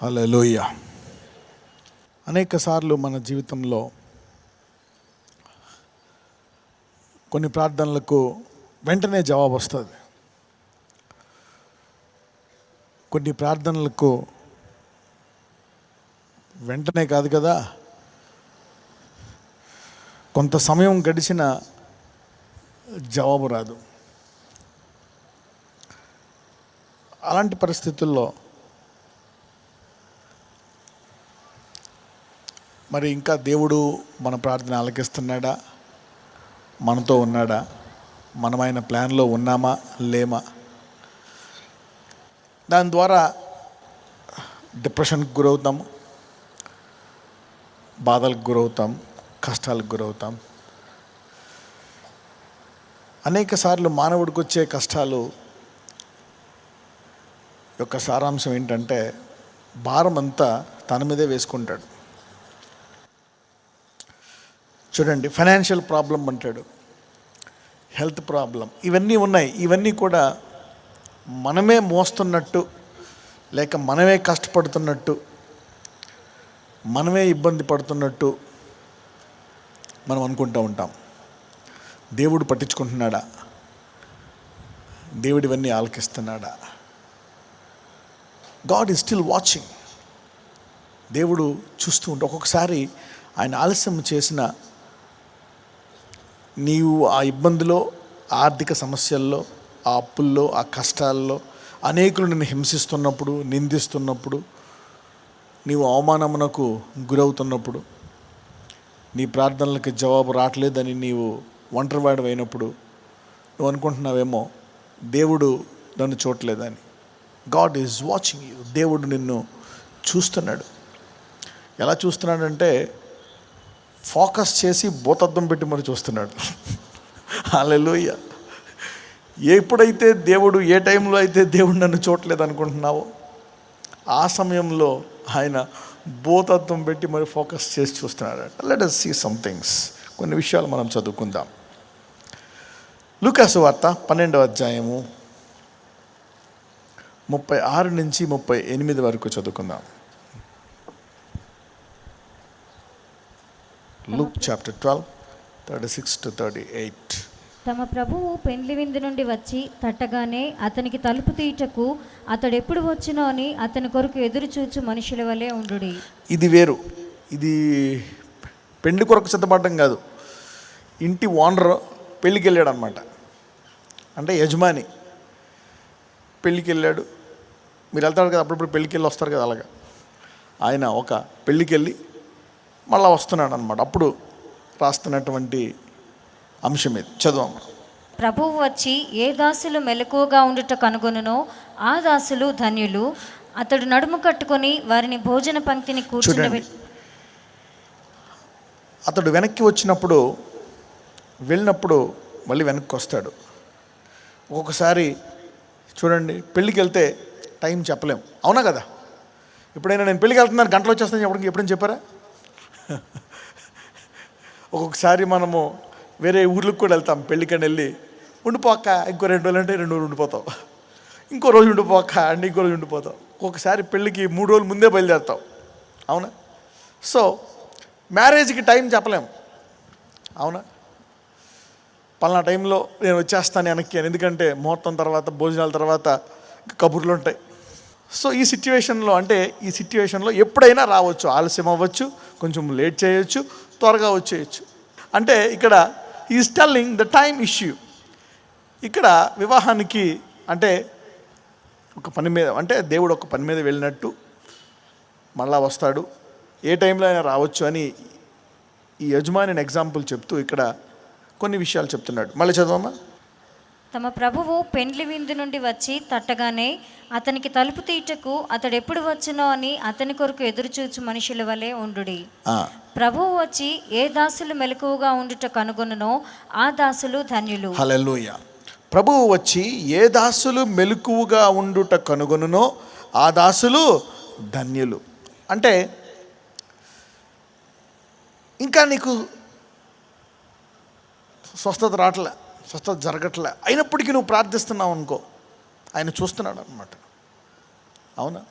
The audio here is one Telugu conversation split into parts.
హల్లెలూయా. అనేక సార్లు మన జీవితంలో కొన్ని ప్రార్థనలకు వెంటనే జవాబు వస్తుంది. కొన్ని ప్రార్థనలకు వెంటనే కాదు కదా, కొంత సమయం గడిచిన జవాబు రాదు. అలాంటి పరిస్థితుల్లో మరి ఇంకా దేవుడు మన ప్రార్థన ఆలకిస్తున్నాడా, మనతో ఉన్నాడా, మనమైన ప్లాన్లో ఉన్నామా లేమా? దాని ద్వారా డిప్రెషన్కి గురవుతాము, బాధలకు గురవుతాం, కష్టాలకు గురవుతాం. అనేక సార్లు మానవుడికి వచ్చే కష్టాలు యొక్క సారాంశం ఏంటంటే భారం అంతా తన మీదే వేసుకుంటాడు. చూడండి, ఫైనాన్షియల్ ప్రాబ్లం అంటాడు, హెల్త్ ప్రాబ్లం, ఇవన్నీ ఉన్నాయి. ఇవన్నీ కూడా మనమే మోస్తున్నట్టు, లేక మనమే కష్టపడుతున్నట్టు, మనమే ఇబ్బంది పడుతున్నట్టు మనం అనుకుంటూ ఉంటాం. దేవుడు పట్టించుకుంటున్నాడా? దేవుడు ఇవన్నీ ఆలకిస్తున్నాడా? God is still watching. దేవుడు చూస్తూ ఉంటాడు. ఒక్కొక్కసారి ఆయన ఆలస్యం చేసిన నీవు ఆ ఇబ్బందిలో, ఆర్థిక సమస్యల్లో, ఆ అప్పుల్లో, ఆ కష్టాల్లో, అనేకులు నిన్ను హింసిస్తున్నప్పుడు, నిందిస్తున్నప్పుడు, నీవు అవమానమునకు గురవుతున్నప్పుడు, నీ ప్రార్థనలకు జవాబు రావట్లేదని నీవు ఒంటరివాడు అయినప్పుడు నువ్వు అనుకుంటున్నావేమో దేవుడు నన్ను చూడలేదని. God is watching you. దేవుడు నిన్ను చూస్తున్నాడు. ఎలా చూస్తున్నాడంటే ఫోకస్ చేసి భూతద్దం పెట్టి మరి చూస్తున్నాడు. హల్లెలూయా. ఎప్పుడైతే దేవుడు, ఏ టైంలో అయితే దేవుడు నన్ను చూడలేదు అనుకుంటున్నావో ఆ సమయంలో ఆయన భూతద్దం పెట్టి మరి ఫోకస్ చేసి చూస్తున్నాడు. Let us see some things. కొన్ని విషయాలు మనం చదువుకుందాం. లూకా సువార్త 12వ అధ్యాయము 36 నుంచి 38 వరకు చదువుకుందాం. Luke chapter 12, 36 to 38. తమ ప్రభువు పెండ్లి విందు నుండి వచ్చి తట్టగానే అతనికి తలుపు తీయుటకు అతడెప్పుడు వచ్చునో అని అతని కొరకు ఎదురు చూచు మనుషుల వలె ఉండుడి. ఇది వేరు. ఇది పెళ్లి కొరకు సిద్ధపడడం కాదు. ఇంటి ఓనర్ పెళ్ళికి వెళ్ళాడు అనమాట. అంటే యజమాని పెళ్ళికి వెళ్ళాడు. మీరు వెళ్తారు కదా, అప్పుడప్పుడు పెళ్ళికి వెళ్ళి వస్తారు కదా, అలాగా ఆయన ఒక పెళ్ళికి వెళ్ళి మళ్ళీ వస్తున్నాడు అనమాట. అప్పుడు రాస్తున్నటువంటి అంశం ఇది. చదువు. ప్రభువు వచ్చి ఏ దాసులు మెలకువగా ఉండుట కనుగొనునో ఆ దాసులు ధన్యులు. అతడు నడుము కట్టుకొని వారిని భోజన పంక్తిని కూర్చుండబెట్టి. అతడు వెనక్కి వచ్చినప్పుడు, వెళ్ళినప్పుడు మళ్ళీ వెనక్కి వస్తాడు. ఒక్కొక్కసారి చూడండి, పెళ్ళికి వెళ్తే టైం చెప్పలేం, అవునా కదా? ఎప్పుడైనా నేను పెళ్ళికి వెళ్తున్నాను గంటలు వచ్చేస్తాను ఎప్పుడైనా చెప్పారా? ఒక్కొక్కసారి మనము వేరే ఊర్లకు కూడా వెళ్తాం. పెళ్ళికని వెళ్ళి ఉండిపోక ఇంకో 2 రోజులు అంటే 2 రోజులు ఉండిపోతాం, ఇంకో రోజు ఉండిపోక అంటే ఇంకో రోజు ఉండిపోతాం. ఒక్కొక్కసారి పెళ్ళికి 3 రోజులు ముందే బయలుదేరుతాం, అవునా? సో మ్యారేజ్కి టైం చెప్పలేం, అవునా? పలానా టైంలో నేను వచ్చేస్తాను వెనక్కి అని. ఎందుకంటే ముహూర్తం తర్వాత, భోజనాల తర్వాత కబుర్లు ఉంటాయి. సో ఈ సిట్యుయేషన్లో ఎప్పుడైనా రావచ్చు, ఆలస్యం అవ్వచ్చు, కొంచెం లేట్ చేయొచ్చు, త్వరగా వచ్చేయచ్చు. అంటే ఇక్కడ is telling the time issue. ఇక్కడ వివాహానికి అంటే ఒక పని మీద, అంటే దేవుడు ఒక పని మీద వెళ్ళినట్టు మళ్ళా వస్తాడు, ఏ టైంలో అయినా రావచ్చు అని ఈ యజమానిని ఎగ్జాంపుల్ చెప్తూ ఇక్కడ కొన్ని విషయాలు చెప్తున్నాడు. మళ్ళీ చదవమ్మా. తమ ప్రభువు పెండ్లి విందు నుండి వచ్చి తట్టగానే అతనికి తలుపు తీయుటకు అతడెప్పుడు వచ్చునో అని అతని కొరకు ఎదురుచూచు మనుషుల వలె ఉండుడి. ప్రభువు వచ్చి ఏ దాసులు మెలకువగా ఉండుట కనుగొనునో ఆ దాసులు ధన్యులు. హల్లెలూయా. ప్రభువు వచ్చి ఏ దాసులు మెలకువగా ఉండుట కనుగొనునో ఆ దాసులు ధన్యులు. అంటే ఇంకా నీకు స్వస్థత రావట్లే, స్వస్థత జరగట్లే, అయినప్పటికీ నువ్వు ప్రార్థిస్తున్నావు అనుకో, ఆయన చూస్తున్నాడు అన్నమాట, అవునా?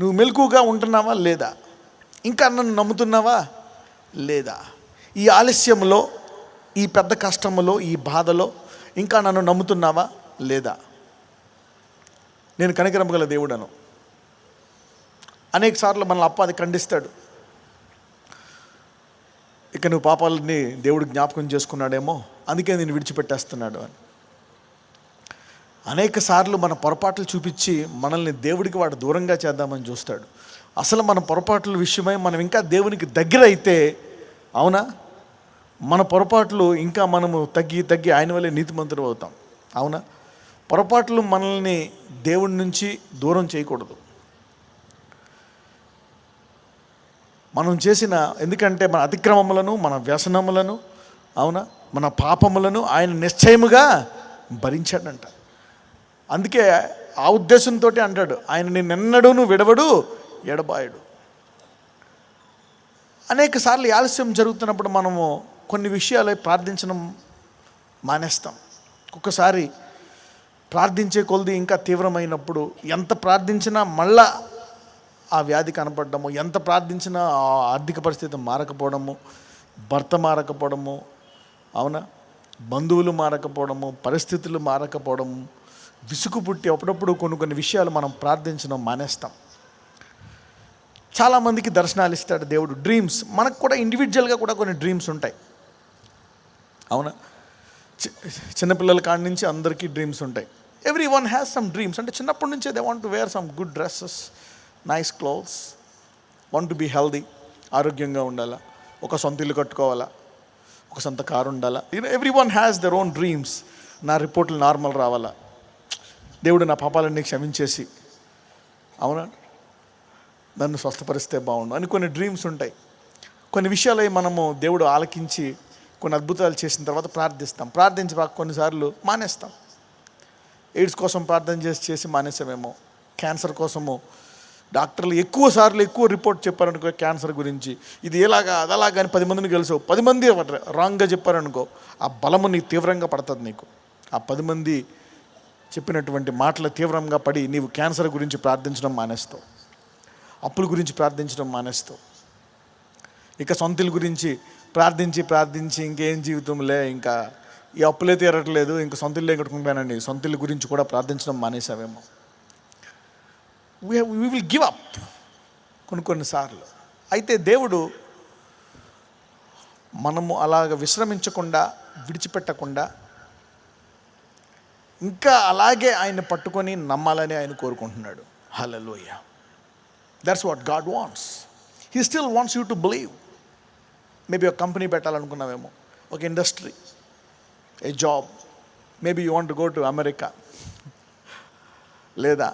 నువ్వు మెలకుగా ఉంటున్నావా లేదా? ఇంకా నన్ను నమ్ముతున్నావా లేదా? ఈ ఆలస్యంలో, ఈ పెద్ద కష్టములో, ఈ బాధలో ఇంకా నన్ను నమ్ముతున్నావా లేదా? నేను కనికరము గల దేవుడను. అనేక సార్లు మనల్ని అపవాది ఖండిస్తాడు. ఇక నువ్వు పాపాలని దేవుడు జ్ఞాపకం చేసుకున్నాడేమో, అందుకే నేను విడిచిపెట్టేస్తున్నాడు అని. అనేక సార్లు మన పొరపాట్లు చూపించి మనల్ని దేవుడికి వాడు దూరంగా చేద్దామని చూస్తాడు. అసలు మన పొరపాట్ల విషయమై మనం ఇంకా దేవునికి దగ్గర అయితే, అవునా, మన పొరపాట్లు ఇంకా మనము తగ్గి ఆయన వల్లే నీతిమంతులు అవుతాం. అవునా? పొరపాట్లు మనల్ని దేవుడి నుంచి దూరం చేయకూడదు. మనం చేసిన, ఎందుకంటే మన అతిక్రమములను, మన వ్యసనములను, అవునా, మన పాపములను ఆయన నిశ్చయముగా భరించాడంట. అందుకే ఆ ఉద్దేశంతో అంటాడు, ఆయన నిన్నెన్నడూను విడవడు, ఎడబాయడు. అనేక సార్లు ఆలస్యం జరుగుతున్నప్పుడు మనము కొన్ని విషయాలు ప్రార్థించడం మానేస్తాం. ఒక్కొక్కసారి ప్రార్థించే కొలది ఇంకా తీవ్రమైనప్పుడు ఎంత ప్రార్థించినా మళ్ళా ఆ వ్యాధి కనపడము, ఎంత ప్రార్థించినా ఆ ఆర్థిక పరిస్థితి మారకపోవడము, భర్త మారకపోవడము, అవునా, బంధువులు మారకపోవడము, పరిస్థితులు మారకపోవడము, విసుగు పుట్టి అప్పుడప్పుడు కొన్ని విషయాలు మనం ప్రార్థించడం మానేస్తాం. చాలామందికి దర్శనాలు ఇస్తాడు దేవుడు, డ్రీమ్స్. మనకు కూడా ఇండివిజువల్గా కూడా కొన్ని డ్రీమ్స్ ఉంటాయి. అవునా? చిన్నపిల్లల కాడి నుంచి అందరికీ డ్రీమ్స్ ఉంటాయి. Every one has some dreams. అంటే చిన్నప్పటి నుంచే they want to wear some good dresses, nice clothes, want to be healthy, ఆరోగ్యంగా ఉండాలా, ఒక సొంత ఇల్లు కట్టుకోవాలా, ఒక సొంత కారు ఉండాలా. Every one has their own dreams. నా రిపోర్ట్లు నార్మల్ రావాలా, దేవుడు నా పాపాలన్నీ క్షమించేసి, అవునా, నన్ను స్వస్థపరిస్తే బాగుండు అని కొన్ని డ్రీమ్స్ ఉంటాయి. కొన్ని విషయాలు మనము దేవుడు ఆలకించి కొన్ని అద్భుతాలు చేసిన తర్వాత ప్రార్థించి కొన్నిసార్లు మానేస్తాం. ఎయిడ్స్ కోసం ప్రార్థన చేసి మానేసామేమో, క్యాన్సర్ కోసము డాక్టర్లు ఎక్కువ రిపోర్ట్ చెప్పారనుకో క్యాన్సర్ గురించి, ఇది ఎలాగా అదలాగా అని 10 మందిని కలిసావు, 10 మంది రాంగ్గా చెప్పారనుకో, ఆ బలము నీకు తీవ్రంగా పడుతుంది. నీకు ఆ 10 మంది చెప్పినటువంటి మాటలు తీవ్రంగా పడి నీవు క్యాన్సర్ గురించి ప్రార్థించడం మానేస్తావు, అప్పుల గురించి ప్రార్థించడం మానేస్తావు. ఇక సొంతల గురించి ప్రార్థించి ఇంకేం జీవితంలే, ఇంకా ఈ అప్పులే తీరట్లేదు, ఇంకా సొంతలే కట్టుకుంటానండి, సొంతల గురించి కూడా ప్రార్థించడం మానేసావేమో. వీ విల్ గివ్ అప్ కొన్నిసార్లు. అయితే దేవుడు మనము అలాగ విశ్రమించకుండా, విడిచిపెట్టకుండా ఇంకా అలాగే ఆయన పట్టుకొని నమ్మాలని ఆయన కోరుకుంటున్నాడు. హల్లెలూయా. That's what God wants. He still wants you to believe. Maybe ఒక కంపెనీ పెట్టాలనుకున్నావేమో, ఒక industry, a job. Maybe you want to go to America లేదా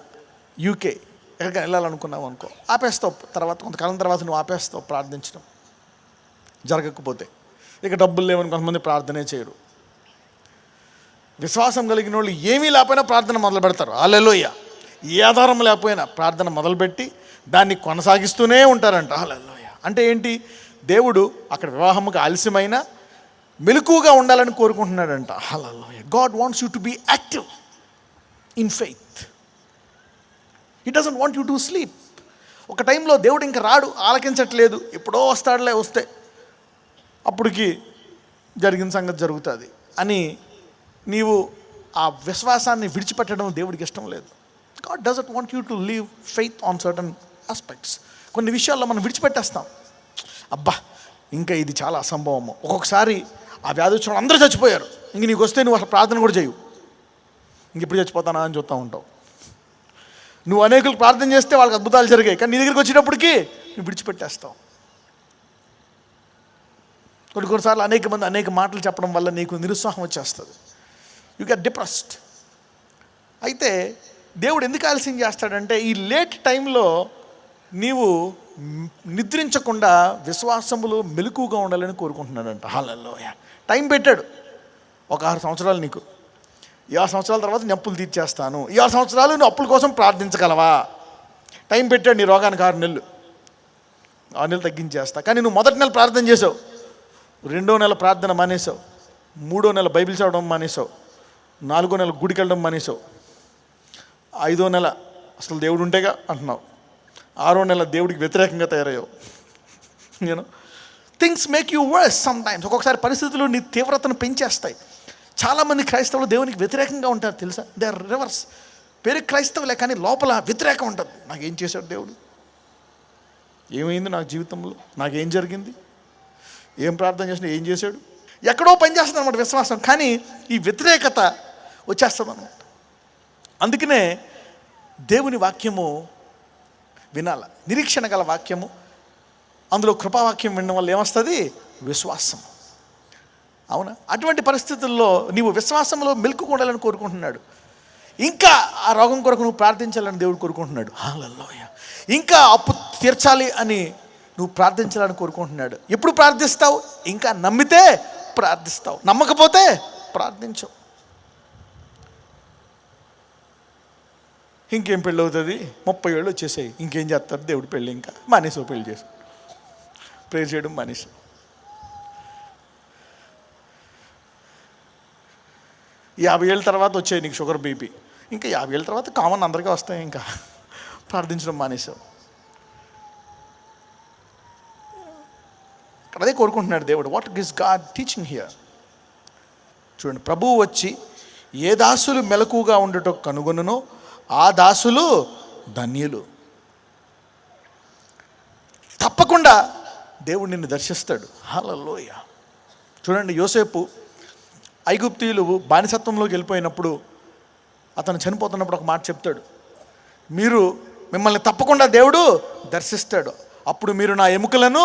యూకే, ఎక్కడికైనా వెళ్ళాలనుకున్నావు అనుకో, ఆపేస్తావు. కొంతకాలం తర్వాత నువ్వు ఆపేస్తావు ప్రార్థించడం, జరగకపోతే. ఇక డబ్బులు లేవని కొంతమంది ప్రార్థనే చేయరు. విశ్వాసం కలిగిన వాళ్ళు ఏమీ లేకపోయినా ప్రార్థన మొదలు పెడతారు. హల్లెలూయా. ఏ ఆధారం లేకపోయినా ప్రార్థన మొదలుపెట్టి దాన్ని కొనసాగిస్తూనే ఉంటారంట. హల్లెలూయా. అంటే ఏంటి? దేవుడు అక్కడ వివాహముగా ఆలస్యమైన మెలకువగా ఉండాలని కోరుకుంటున్నాడంట. హల్లెలూయా. God wants you to be active in faith. He doesn't want you to sleep. ఒక టైంలో దేవుడు ఇంకా రాడు, ఆలకించట్లేదు, ఎప్పుడో వస్తే అప్పటికి జరిగిన సంగతి జరుగుతుంది అని నీవు ఆ విశ్వాసాన్ని విడిచిపెట్టడం దేవుడికి ఇష్టం లేదు. God doesn't want you to leave faith on certain aspects. కొన్ని విషయాల్లో మనం విడిచిపెట్టేస్తాం. అబ్బా, ఇంకా ఇది చాలా అసంభవము. ఒక్కొక్కసారి ఆ వ్యాధి వచ్చిన అందరూ చచ్చిపోయారు, ఇంక నీకు వస్తే నువ్వు అసలు ప్రార్థన కూడా చేయవు, ఇంక ఇప్పుడు చచ్చిపోతానా అని చూస్తూ ఉంటావు. నువ్వు అనేకులు ప్రార్థన చేస్తే వాళ్ళకి అద్భుతాలు జరిగాయి, కానీ నీ దగ్గరికి వచ్చేటప్పటికి నువ్వు విడిచిపెట్టేస్తావు. కొన్నిసార్లు అనేక మాటలు చెప్పడం వల్ల నీకు నిరుత్సాహం వచ్చేస్తుంది. You get depressed. అయితే దేవుడు ఎందుకు ఆలస్యం చేస్తాడంటే, ఈ లేట్ టైంలో నీవు నిద్రించకుండా విశ్వాసములో మెలకువగా ఉండాలని కోరుకుంటున్నాడంట. హల్లెలూయా. టైం పెట్టాడు, ఒక 6 సంవత్సరాలు నీకు. ఈ 6 సంవత్సరాల తర్వాత నీ అప్పులు తీర్చేస్తాను, ఈ 6 సంవత్సరాలు నువ్వు అప్పుల కోసం ప్రార్థించగలవా? టైం పెట్టాడు. నీ రోగానికి 6 నెలలు, 6 నెలలు తగ్గించేస్తా. కానీ నువ్వు మొదటి నెల ప్రార్థన చేసావు, 2వ నెల ప్రార్థన మానేసావు, 3వ నెల బైబిల్ చదవడం మానేసావు, 4వ నెల గుడికి వెళ్ళడం మానేసావు, 5వ నెల అసలు దేవుడు ఉంటేగా అంటున్నావు, 6వ నెల దేవుడికి వ్యతిరేకంగా తయారయ్యావు. నేను things make you worse sometimes. ఒక్కొక్కసారి పరిస్థితులు నీ తీవ్రతను పెంచేస్తాయి. చాలామంది క్రైస్తవులు దేవునికి వ్యతిరేకంగా ఉంటారు తెలుసా. They are reverse. పేరు క్రైస్తవులే కానీ లోపల వ్యతిరేకం ఉంటుంది. నాకేం చేశాడు దేవుడు, ఏమైంది నాకు జీవితంలో, నాకేం జరిగింది, ఏం ప్రార్థన చేసినా ఏం చేశాడు, ఎక్కడో పనిచేస్తుంది అనమాట విశ్వాసం. కానీ ఈ వ్యతిరేకత వచ్చేస్తుంది అనమాట. అందుకనే దేవుని వాక్యము వినాల, నిరీక్షణ గల వాక్యము. అందులో కృపావాక్యం వినడం వల్ల ఏమొస్తుంది, విశ్వాసం. అవునా? అటువంటి పరిస్థితుల్లో నీవు విశ్వాసంలో మెలుకుకోవాలని కోరుకుంటున్నాడు. ఇంకా ఆ రోగం కొరకు నువ్వు ప్రార్థించాలని దేవుడు కోరుకుంటున్నాడు. హల్లెలూయా. ఇంకా అప్పు తీర్చాలి అని నువ్వు ప్రార్థించాలని కోరుకుంటున్నాడు. ఎప్పుడు ప్రార్థిస్తావు? ఇంకా నమ్మితే ప్రార్థిస్తావు, నమ్మకపోతే ప్రార్థించవు. ఇంకేం పెళ్ళి అవుతుంది, 30 ఏళ్ళు వచ్చేసాయి, ఇంకేం చేస్తారు దేవుడు పెళ్ళి, ఇంకా మానేసావు పెళ్ళి చేసి ప్రేర్ చేయడం మానేసావు. ఈ 50 ఏళ్ళ తర్వాత వచ్చాయి నీకు షుగర్ బీపీ, ఇంకా 50 ఏళ్ళ తర్వాత కామన్ అందరికీ వస్తాయి, ఇంకా ప్రార్థించడం మానేసావు. అక్కడ అదే కోరుకుంటున్నాడు దేవుడు. What is God teaching here? చూడండి, ప్రభువు వచ్చి ఏ దాసులు మెలకుగా ఉండటం కనుగొనునో ఆ దాసులు ధన్యులు. తప్పకుండా దేవుడు నిన్ను దర్శిస్తాడు. హల్లెలూయా. చూడండి, యోసేపు ఐగుప్తీయులు బానిసత్వంలోకి వెళ్ళిపోయినప్పుడు అతను చనిపోతున్నప్పుడు ఒక మాట చెప్తాడు, మిమ్మల్ని తప్పకుండా దేవుడు దర్శిస్తాడు, అప్పుడు మీరు నా ఎముకలను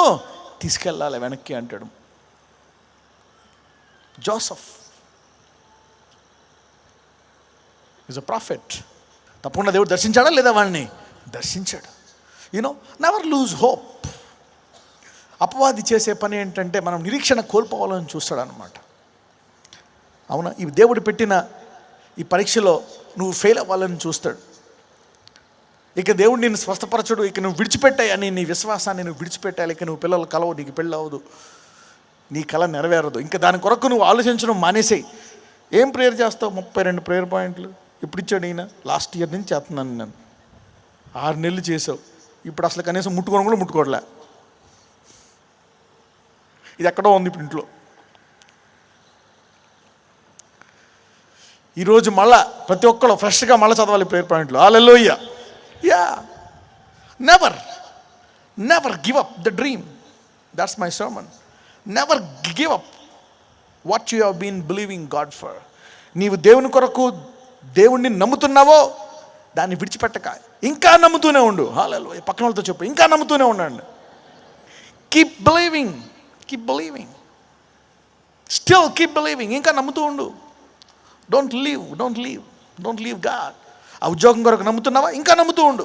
తీసుకెళ్ళాలి వెనక్కి అంటాడు. Joseph is a prophet. తప్పకుండా దేవుడు దర్శించాడా లేదా? వాడిని దర్శించాడు. Never lose hope. అపవాది చేసే పని ఏంటంటే మనం నిరీక్షణ కోల్పోవాలని చూస్తాడు అనమాట. అవునా? ఈ దేవుడు పెట్టిన ఈ పరీక్షలో నువ్వు ఫెయిల్ అవ్వాలని చూస్తాడు. ఇక దేవుడు నిన్ను స్వస్థపరచడు, ఇక నువ్వు విడిచిపెట్టాయి అని నీ విశ్వాసాన్ని నువ్వు విడిచిపెట్టాలి. ఇక నువ్వు పిల్లలు కలవు, నీకు పెళ్ళి అవ్వదు, నీ కళ నెరవేరదు. ఇంకా దాని కొరకు నువ్వు ఆలోచించడం మానేసేయి. ఏం ప్రేయర్ చేస్తావు? 32 ప్రేయర్ పాయింట్లు ఇప్పుడు ఇచ్చాడు ఈయన. లాస్ట్ ఇయర్ నుంచి చేస్తున్నాను నేను. 6 నెలలు చేసావు, ఇప్పుడు అసలు కనీసం ముట్టుకోవడం కూడా ముట్టుకోవట్లే. ఇది ఎక్కడో ఉంది ఇప్పుడు ఇంట్లో. ఈరోజు మళ్ళా ప్రతి ఒక్కరు ఫ్రెష్గా మళ్ళీ చదవాలి ప్రేయర్ పాయింట్లు. హల్లెలూయా. Ya, never give up the dream. That's my sermon. Never give up what you have been believing God for. నీవు దేవుని కొరకు దేవుణ్ణి నమ్ముతున్నావో దాన్ని విడిచిపెట్టక ఇంకా నమ్ముతూనే ఉండు. హల్లెలూయా. పక్కన వాళ్ళతో చెప్పు, ఇంకా నమ్ముతూనే ఉండండి. Keep believing, keep believing, still keep believing. ఇంకా నమ్ముతూ ఉండు. Don't leave God. ఆ ఉద్యోగం కొరకు నమ్ముతున్నావా? ఇంకా నమ్ముతూ ఉండు.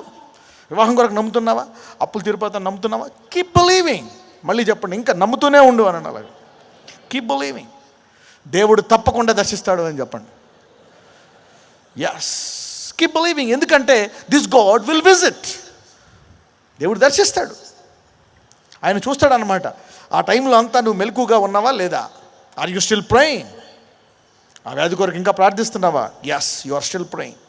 వివాహం కొరకు నమ్ముతున్నావా? అప్పులు తీరిపోతాను నమ్ముతున్నావా? Keep believing. మళ్ళీ చెప్పండి, ఇంకా నమ్ముతూనే ఉండు అని. అలాగే కీప్ బిలీవింగ్. దేవుడు తప్పకుండా దర్శిస్తాడు అని చెప్పండి. Yes, keep believing. ఎందుకంటే దిస్ గాడ్ విల్ విజిట్. దేవుడు దర్శిస్తాడు, ఆయన చూస్తాడు అనమాట. ఆ టైంలో అంతా నువ్వు మెలకుగా ఉన్నావా లేదా? Are you still praying? ఆ వ్యాధి కొరకు ఇంకా ప్రార్థిస్తున్నావా? Yes, you are still praying.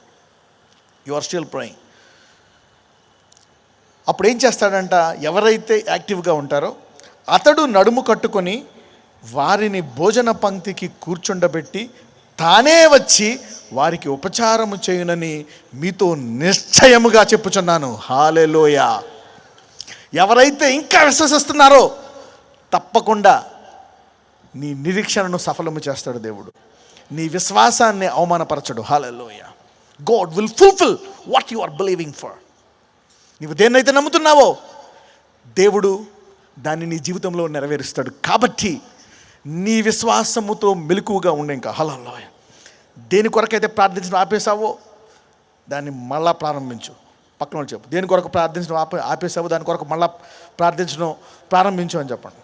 అప్పుడు ఏం చేస్తాడంట? ఎవరైతే యాక్టివ్గా ఉంటారో అతడు నడుము కట్టుకొని వారిని భోజన పంక్తికి కూర్చుండబెట్టి తానే వచ్చి వారికి ఉపచారము చేయునని మీతో నిశ్చయముగా చెప్పుచున్నాను. హల్లెలూయా. ఎవరైతే ఇంకా విశ్వసిస్తున్నారో తప్పకుండా నీ నిరీక్షణను సఫలము చేస్తాడు దేవుడు. నీ విశ్వాసాన్ని అవమానపరచడు. హల్లెలూయా. God will fulfil what you are believing for. నీవు దేన్నైతే నమ్ముతున్నావో దేవుడు దాన్ని నీ జీవితంలో నెరవేరుస్తాడు. కాబట్టి నీ విశ్వాసముతో మెలకువగా ఉండే. ఇంకా హల్లెలూయా. దేని కొరకైతే ప్రార్థించడం ఆపేసావో దాన్ని మళ్ళా ప్రారంభించు. పక్కన వాళ్ళు చెప్పు, దేని కొరకు ప్రార్థించడం ఆపేసావో దాని కొరకు మళ్ళా ప్రార్థించడం ప్రారంభించు అని చెప్పండి.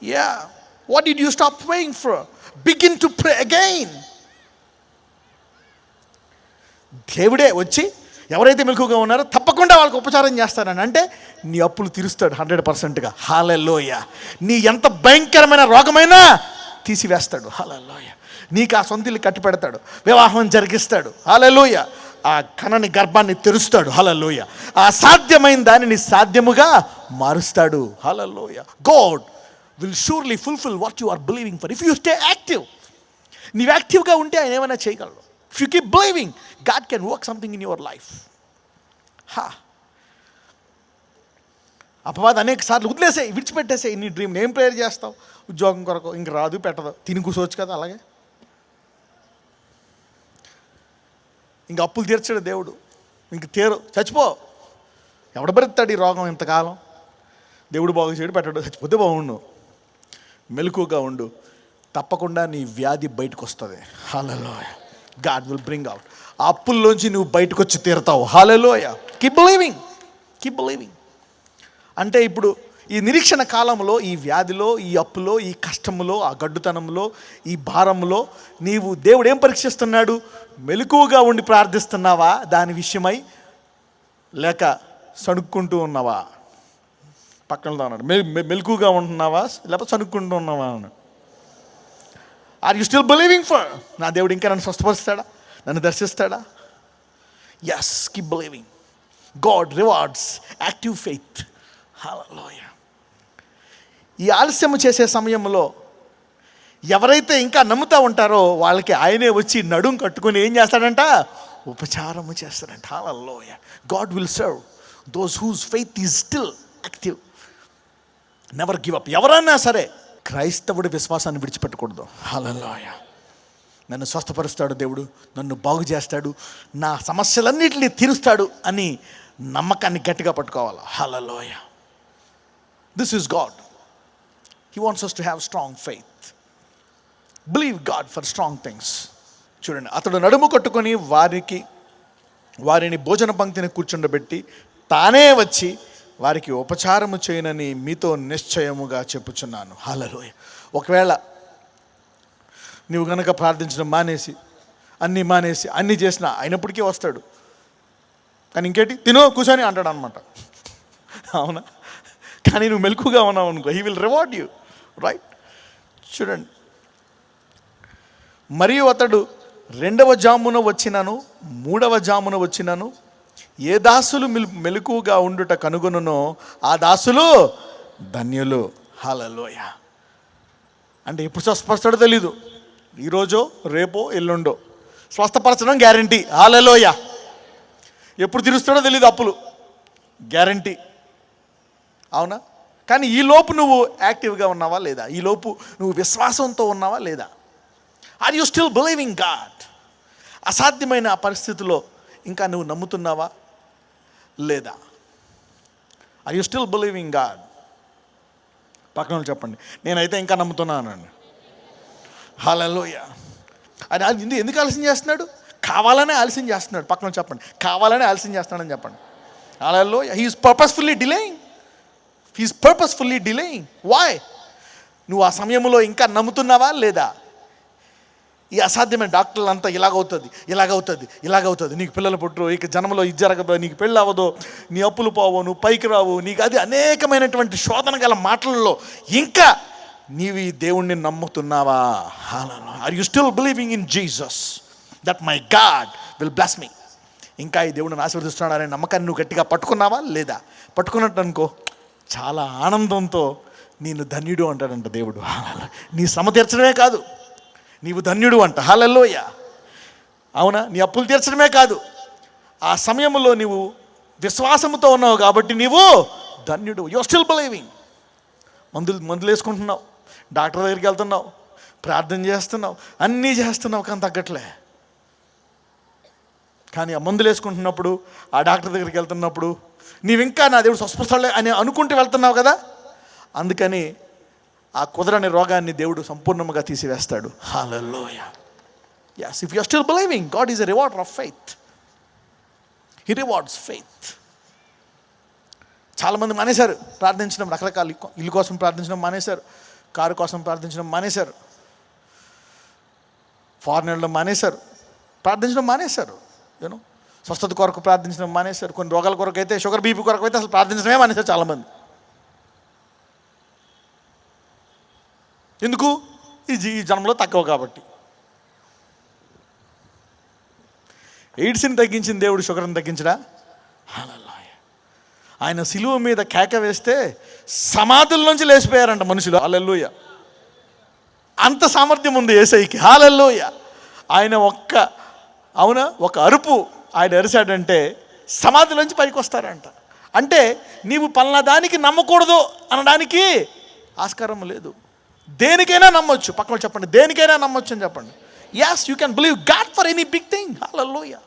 Yeah, what did you stop praying for? Begin to pray again. దేవుడే వచ్చి ఎవరైతే మెలకువగా ఉన్నారో తప్పకుండా వాళ్ళకి ఉపచారం చేస్తానని అంటే నీ అప్పులు తీరుస్తాడు 100%గా. హల్లెలూయా. నీ ఎంత భయంకరమైన రోగమైనా తీసివేస్తాడు. హల్లెలూయా. నీకు ఆ సొంత ఇల్లు కట్టి పెడతాడు, వివాహం జరిగిస్తాడు. హల్లెలూయా. ఆ కనని గర్భాన్ని తెరుస్తాడు. హల్లెలూయ. ఆ సాధ్యమైన దానిని సాధ్యముగా మారుస్తాడు. హల్లెలూయ. God will surely fulfil what you are believing for if you stay active. నీవు యాక్టివ్గా ఉంటే ఆయన ఏమైనా చేయగలడు. If you keep believing, God can work something in your life. అపవాదం అనేక సార్లు వదిలేసే, విడిచిపెట్టేసే నీ డ్రీమ్. ఏం ప్రేయర్ చేస్తావు? ఉద్యోగం కొరకు ఇంక రాదు, పెట్టదు, తిని కూర్చోవచ్చు కదా అలాగే. ఇంక అప్పులు తీర్చాడు దేవుడు, ఇంక చచ్చిపో. ఎవడ బ్రతాడు ఈ రోగం ఇంతకాలం? దేవుడు బాగు చేయడు, పెట్టడు, చచ్చిపోతే బాగుండు. మెలకుగా ఉండు, తప్పకుండా నీ వ్యాధి బయటకు వస్తుంది. హల్లెలూయా. God will bring out. ఆ అప్పుల్లోంచి నువ్వు బయటకు వచ్చి తీరుతావు. హల్లెలూయా. Keep believing, keep believing. అంటే ఇప్పుడు ఈ నిరీక్షణ కాలంలో, ఈ వ్యాధిలో, ఈ అప్పులో, ఈ కష్టములో, ఆ గడ్డుతనంలో, ఈ భారంలో నీవు దేవుడు ఏం పరీక్షిస్తున్నాడు? మెలకువగా ఉండి ప్రార్థిస్తున్నావా దాని విషయమై, లేక సణుక్కుంటూ ఉన్నావా? పక్కనలో అన్నాడు, మెలకువగా ఉంటున్నావా లేకపోతే సణుక్కుంటూ ఉన్నావా అన్నాడు. Are you still believing for నా దేవుడు ఇంకా నన్ను స్వస్థపరుస్తాడా, నన్ను దర్శిస్తాడా? Yes, keep believing. God rewards active faith. హల్లెలూయా. ఈ ఆలస్యం చేసే సమయంలో ఎవరైతే ఇంకా నమ్ముతూ ఉంటారో వాళ్ళకి ఆయనే వచ్చి నడుం కట్టుకొని ఏం చేస్తాడంట? ఉపచారము చేస్తాడంట. హల్లెలూయా. God will serve those whose faith is still active. Never give up. ఎవరన్నా సరే క్రైస్తవుడి విశ్వాసాన్ని విడిచిపెట్టకూడదు. హల్లెలూయా. నన్ను స్వస్థపరుస్తాడు దేవుడు, నన్ను బాగు చేస్తాడు, నా సమస్యలన్నింటినీ తీరుస్తాడు అని నమ్మకాన్ని గట్టిగా పట్టుకోవాలి. హల్లెలూయా. This is God. He wants us to have strong faith. Believe God for strong things. చూడండి, అతడు నడుము కట్టుకొని వారిని భోజన పంక్తిని కూర్చుండబెట్టి తానే వచ్చి వారికి ఉపచారము చేయనని మీతో నిశ్చయముగా చెప్పుచున్నాను. హల్లెలూయా. ఒకవేళ నువ్వు కనుక ప్రార్థించడం మానేసి అన్నీ చేసినా అయినప్పటికీ వస్తాడు. కానీ ఇంకేంటి, తినో కూర్చొని అంటాడు అనమాట. అవునా? కానీ నువ్వు మెలకుగా ఉన్నావు అనుకో, he will reward you. Right? చూడండి, మరియు అతడు 2వ జామున వచ్చినాను, 3వ జామున వచ్చినాను, ఏ దాసులు మెలకుగా ఉండుట కనుగొనునో ఆ దాసులు ధన్యులు. హల్లెలూయా. అంటే ఎప్పుడు స్వస్థపరుస్తాడో తెలీదు, ఈరోజో రేపో ఎల్లుండో స్వస్థపరచడం గ్యారంటీ. హల్లెలూయా. ఎప్పుడు తీరుస్తాడో తెలీదు అప్పులు, గ్యారంటీ. అవునా? కానీ ఈలోపు నువ్వు యాక్టివ్గా ఉన్నావా లేదా? ఈలోపు నువ్వు విశ్వాసంతో ఉన్నావా లేదా? Are you still believing God? అసాధ్యమైన ఆ పరిస్థితిలో ఇంకా నువ్వు నమ్ముతున్నావా లేదా? Are you still believing God? పక్కన చెప్పండి, నేనైతే ఇంకా నమ్ముతున్నానండి. హల్లెలూయా. అది ఎందుకు ఆలస్యం చేస్తున్నాడు? కావాలనే ఆలస్యం చేస్తున్నాడు. పక్కన చెప్పండి, కావాలనే ఆలస్యం చేస్తున్నాడని చెప్పండి. హల్లెలూయా. He is purposefully delaying. He is purposefully delaying. Why? నువ్వు ఆ సమయంలో ఇంకా నమ్ముతున్నావా లేదా? ఈ అసాధ్యమైన డాక్టర్లు అంతా ఇలాగవుతుంది, నీకు పిల్లలు పుట్టరు, ఇక జన్మలో ఇది జరగదు, నీకు పెళ్ళి అవ్వదు, నీ అప్పులు పోవు, నువ్వు పైకి రావు, నీకు అది అనేకమైనటువంటి శోధన గల మాటలలో ఇంకా నీవు ఈ దేవుణ్ణి నమ్ముతున్నావా? Are you still believing in Jesus that my God will bless me? ఇంకా ఈ దేవుడిని ఆశీర్వదిస్తున్నాడు అనే నమ్మకాన్ని నువ్వు గట్టిగా పట్టుకున్నావా లేదా? పట్టుకున్నట్టు అనుకో, చాలా ఆనందంతో నేను ధన్యుడు అంటాడంట దేవుడు. నీ శ్రమ తీర్చడమే కాదు, నీవు ధన్యుడు అంట. హల్లెలూయా. అవునా? నీ అప్పులు తీర్చడమే కాదు, ఆ సమయంలో నీవు విశ్వాసముతో ఉన్నావు కాబట్టి నీవు ధన్యుడు. You are still believing. మందులు వేసుకుంటున్నావు, డాక్టర్ దగ్గరికి వెళ్తున్నావు, ప్రార్థన చేస్తున్నావు, అన్నీ చేస్తున్నావు, కానీ తగ్గట్లే. కానీ ఆ మందులు వేసుకుంటున్నప్పుడు, ఆ డాక్టర్ దగ్గరికి వెళ్తున్నప్పుడు నీవు ఇంకా నా దేవుడు స్వస్థపరచాలి అని అనుకుంటూ వెళ్తున్నావు కదా, అందుకని ఆ కుదరని రోగాన్ని దేవుడు సంపూర్ణంగా తీసివేస్తాడు. హల్లెలూయా. yes, if you are still believing, God is a rewarder of faith. He rewards faith. చాలామంది మానేశారు ప్రార్థించడం, రకరకాల ఇల్లు కోసం ప్రార్థించడం మానేశారు, కారు కోసం ప్రార్థించడం మానేశారు, ఫారెన్ వెళ్ళడం మానేశారు, ప్రార్థించడం మానేశారు. యూనో, స్వస్థత కొరకు ప్రార్థించడం మానేశారు. కొన్ని రోగాల కొరకు అయితే, షుగర్ బీపీ కొరకు అయితే అసలు ప్రార్థించడమే మానేశారు చాలామంది. ఎందుకు? ఈ జన్మలో తక్కువ కాబట్టి. ఎయిడ్స్ని తగ్గించిన దేవుడు షుగర్ని తగ్గించడా? హల్లెలూయా. ఆయన సిలువ మీద కేక వేస్తే సమాధుల నుంచి లేచిపోయారంట మనుషులు. హల్లెలూయా. అంత సామర్థ్యం ఉంది యేసయ్యకి. హల్లెలూయా. ఆయన ఒక అరుపు ఆయన అరిశాడంటే సమాధిలోంచి పైకి వస్తారంట. అంటే నీవు పలానా దానికి నమ్మకూడదు అనడానికి ఆస్కారం లేదు. దేనికైనా నమ్మొచ్చు. పక్కన చెప్పండి, దేనికైనా నమ్మొచ్చు అని చెప్పండి. yes, you can believe God for any big thing. hallelujah.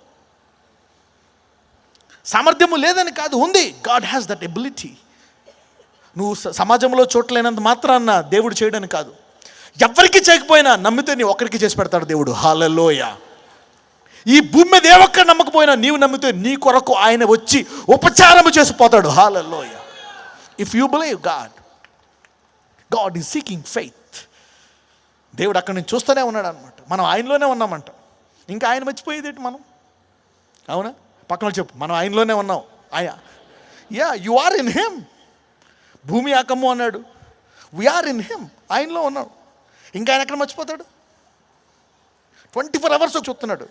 సామర్థ్యము లేదని కాదు, ఉంది. God has that ability. నువ్వు సమాజంలో చోట్లేనంత మాత్రాన్న దేవుడు చేయడానికి కాదు, ఎవరికి చేయకపోయినా నమ్మితే నీ ఒక్కరికి చేసి పెడతాడు దేవుడు. హల్లెలూయా. ఈ భూమి మీద ఏ ఒక్కరు నమ్మకపోయినా నీవు నమ్మితే నీ కొరకు ఆయన వచ్చి ఉపచారము చేసిపోతాడు. హల్లెలూయా. If you believe God is seeking faith. దేవుడు అక్కడి నుంచి చూస్తూనే ఉన్నాడు అనమాట. మనం ఆయనలోనే ఉన్నామంట. ఇంకా ఆయన మర్చిపోయేదేంటి మనం? అవునా? పక్కన చెప్పు, మనం ఆయనలోనే ఉన్నాం. You are in him. భూమి ఆకమ్ము అన్నాడు. We are in him. ఆయనలో ఉన్నాడు. ఇంకా ఆయన ఎక్కడ మర్చిపోతాడు? 24 hours చూస్తున్నాడు.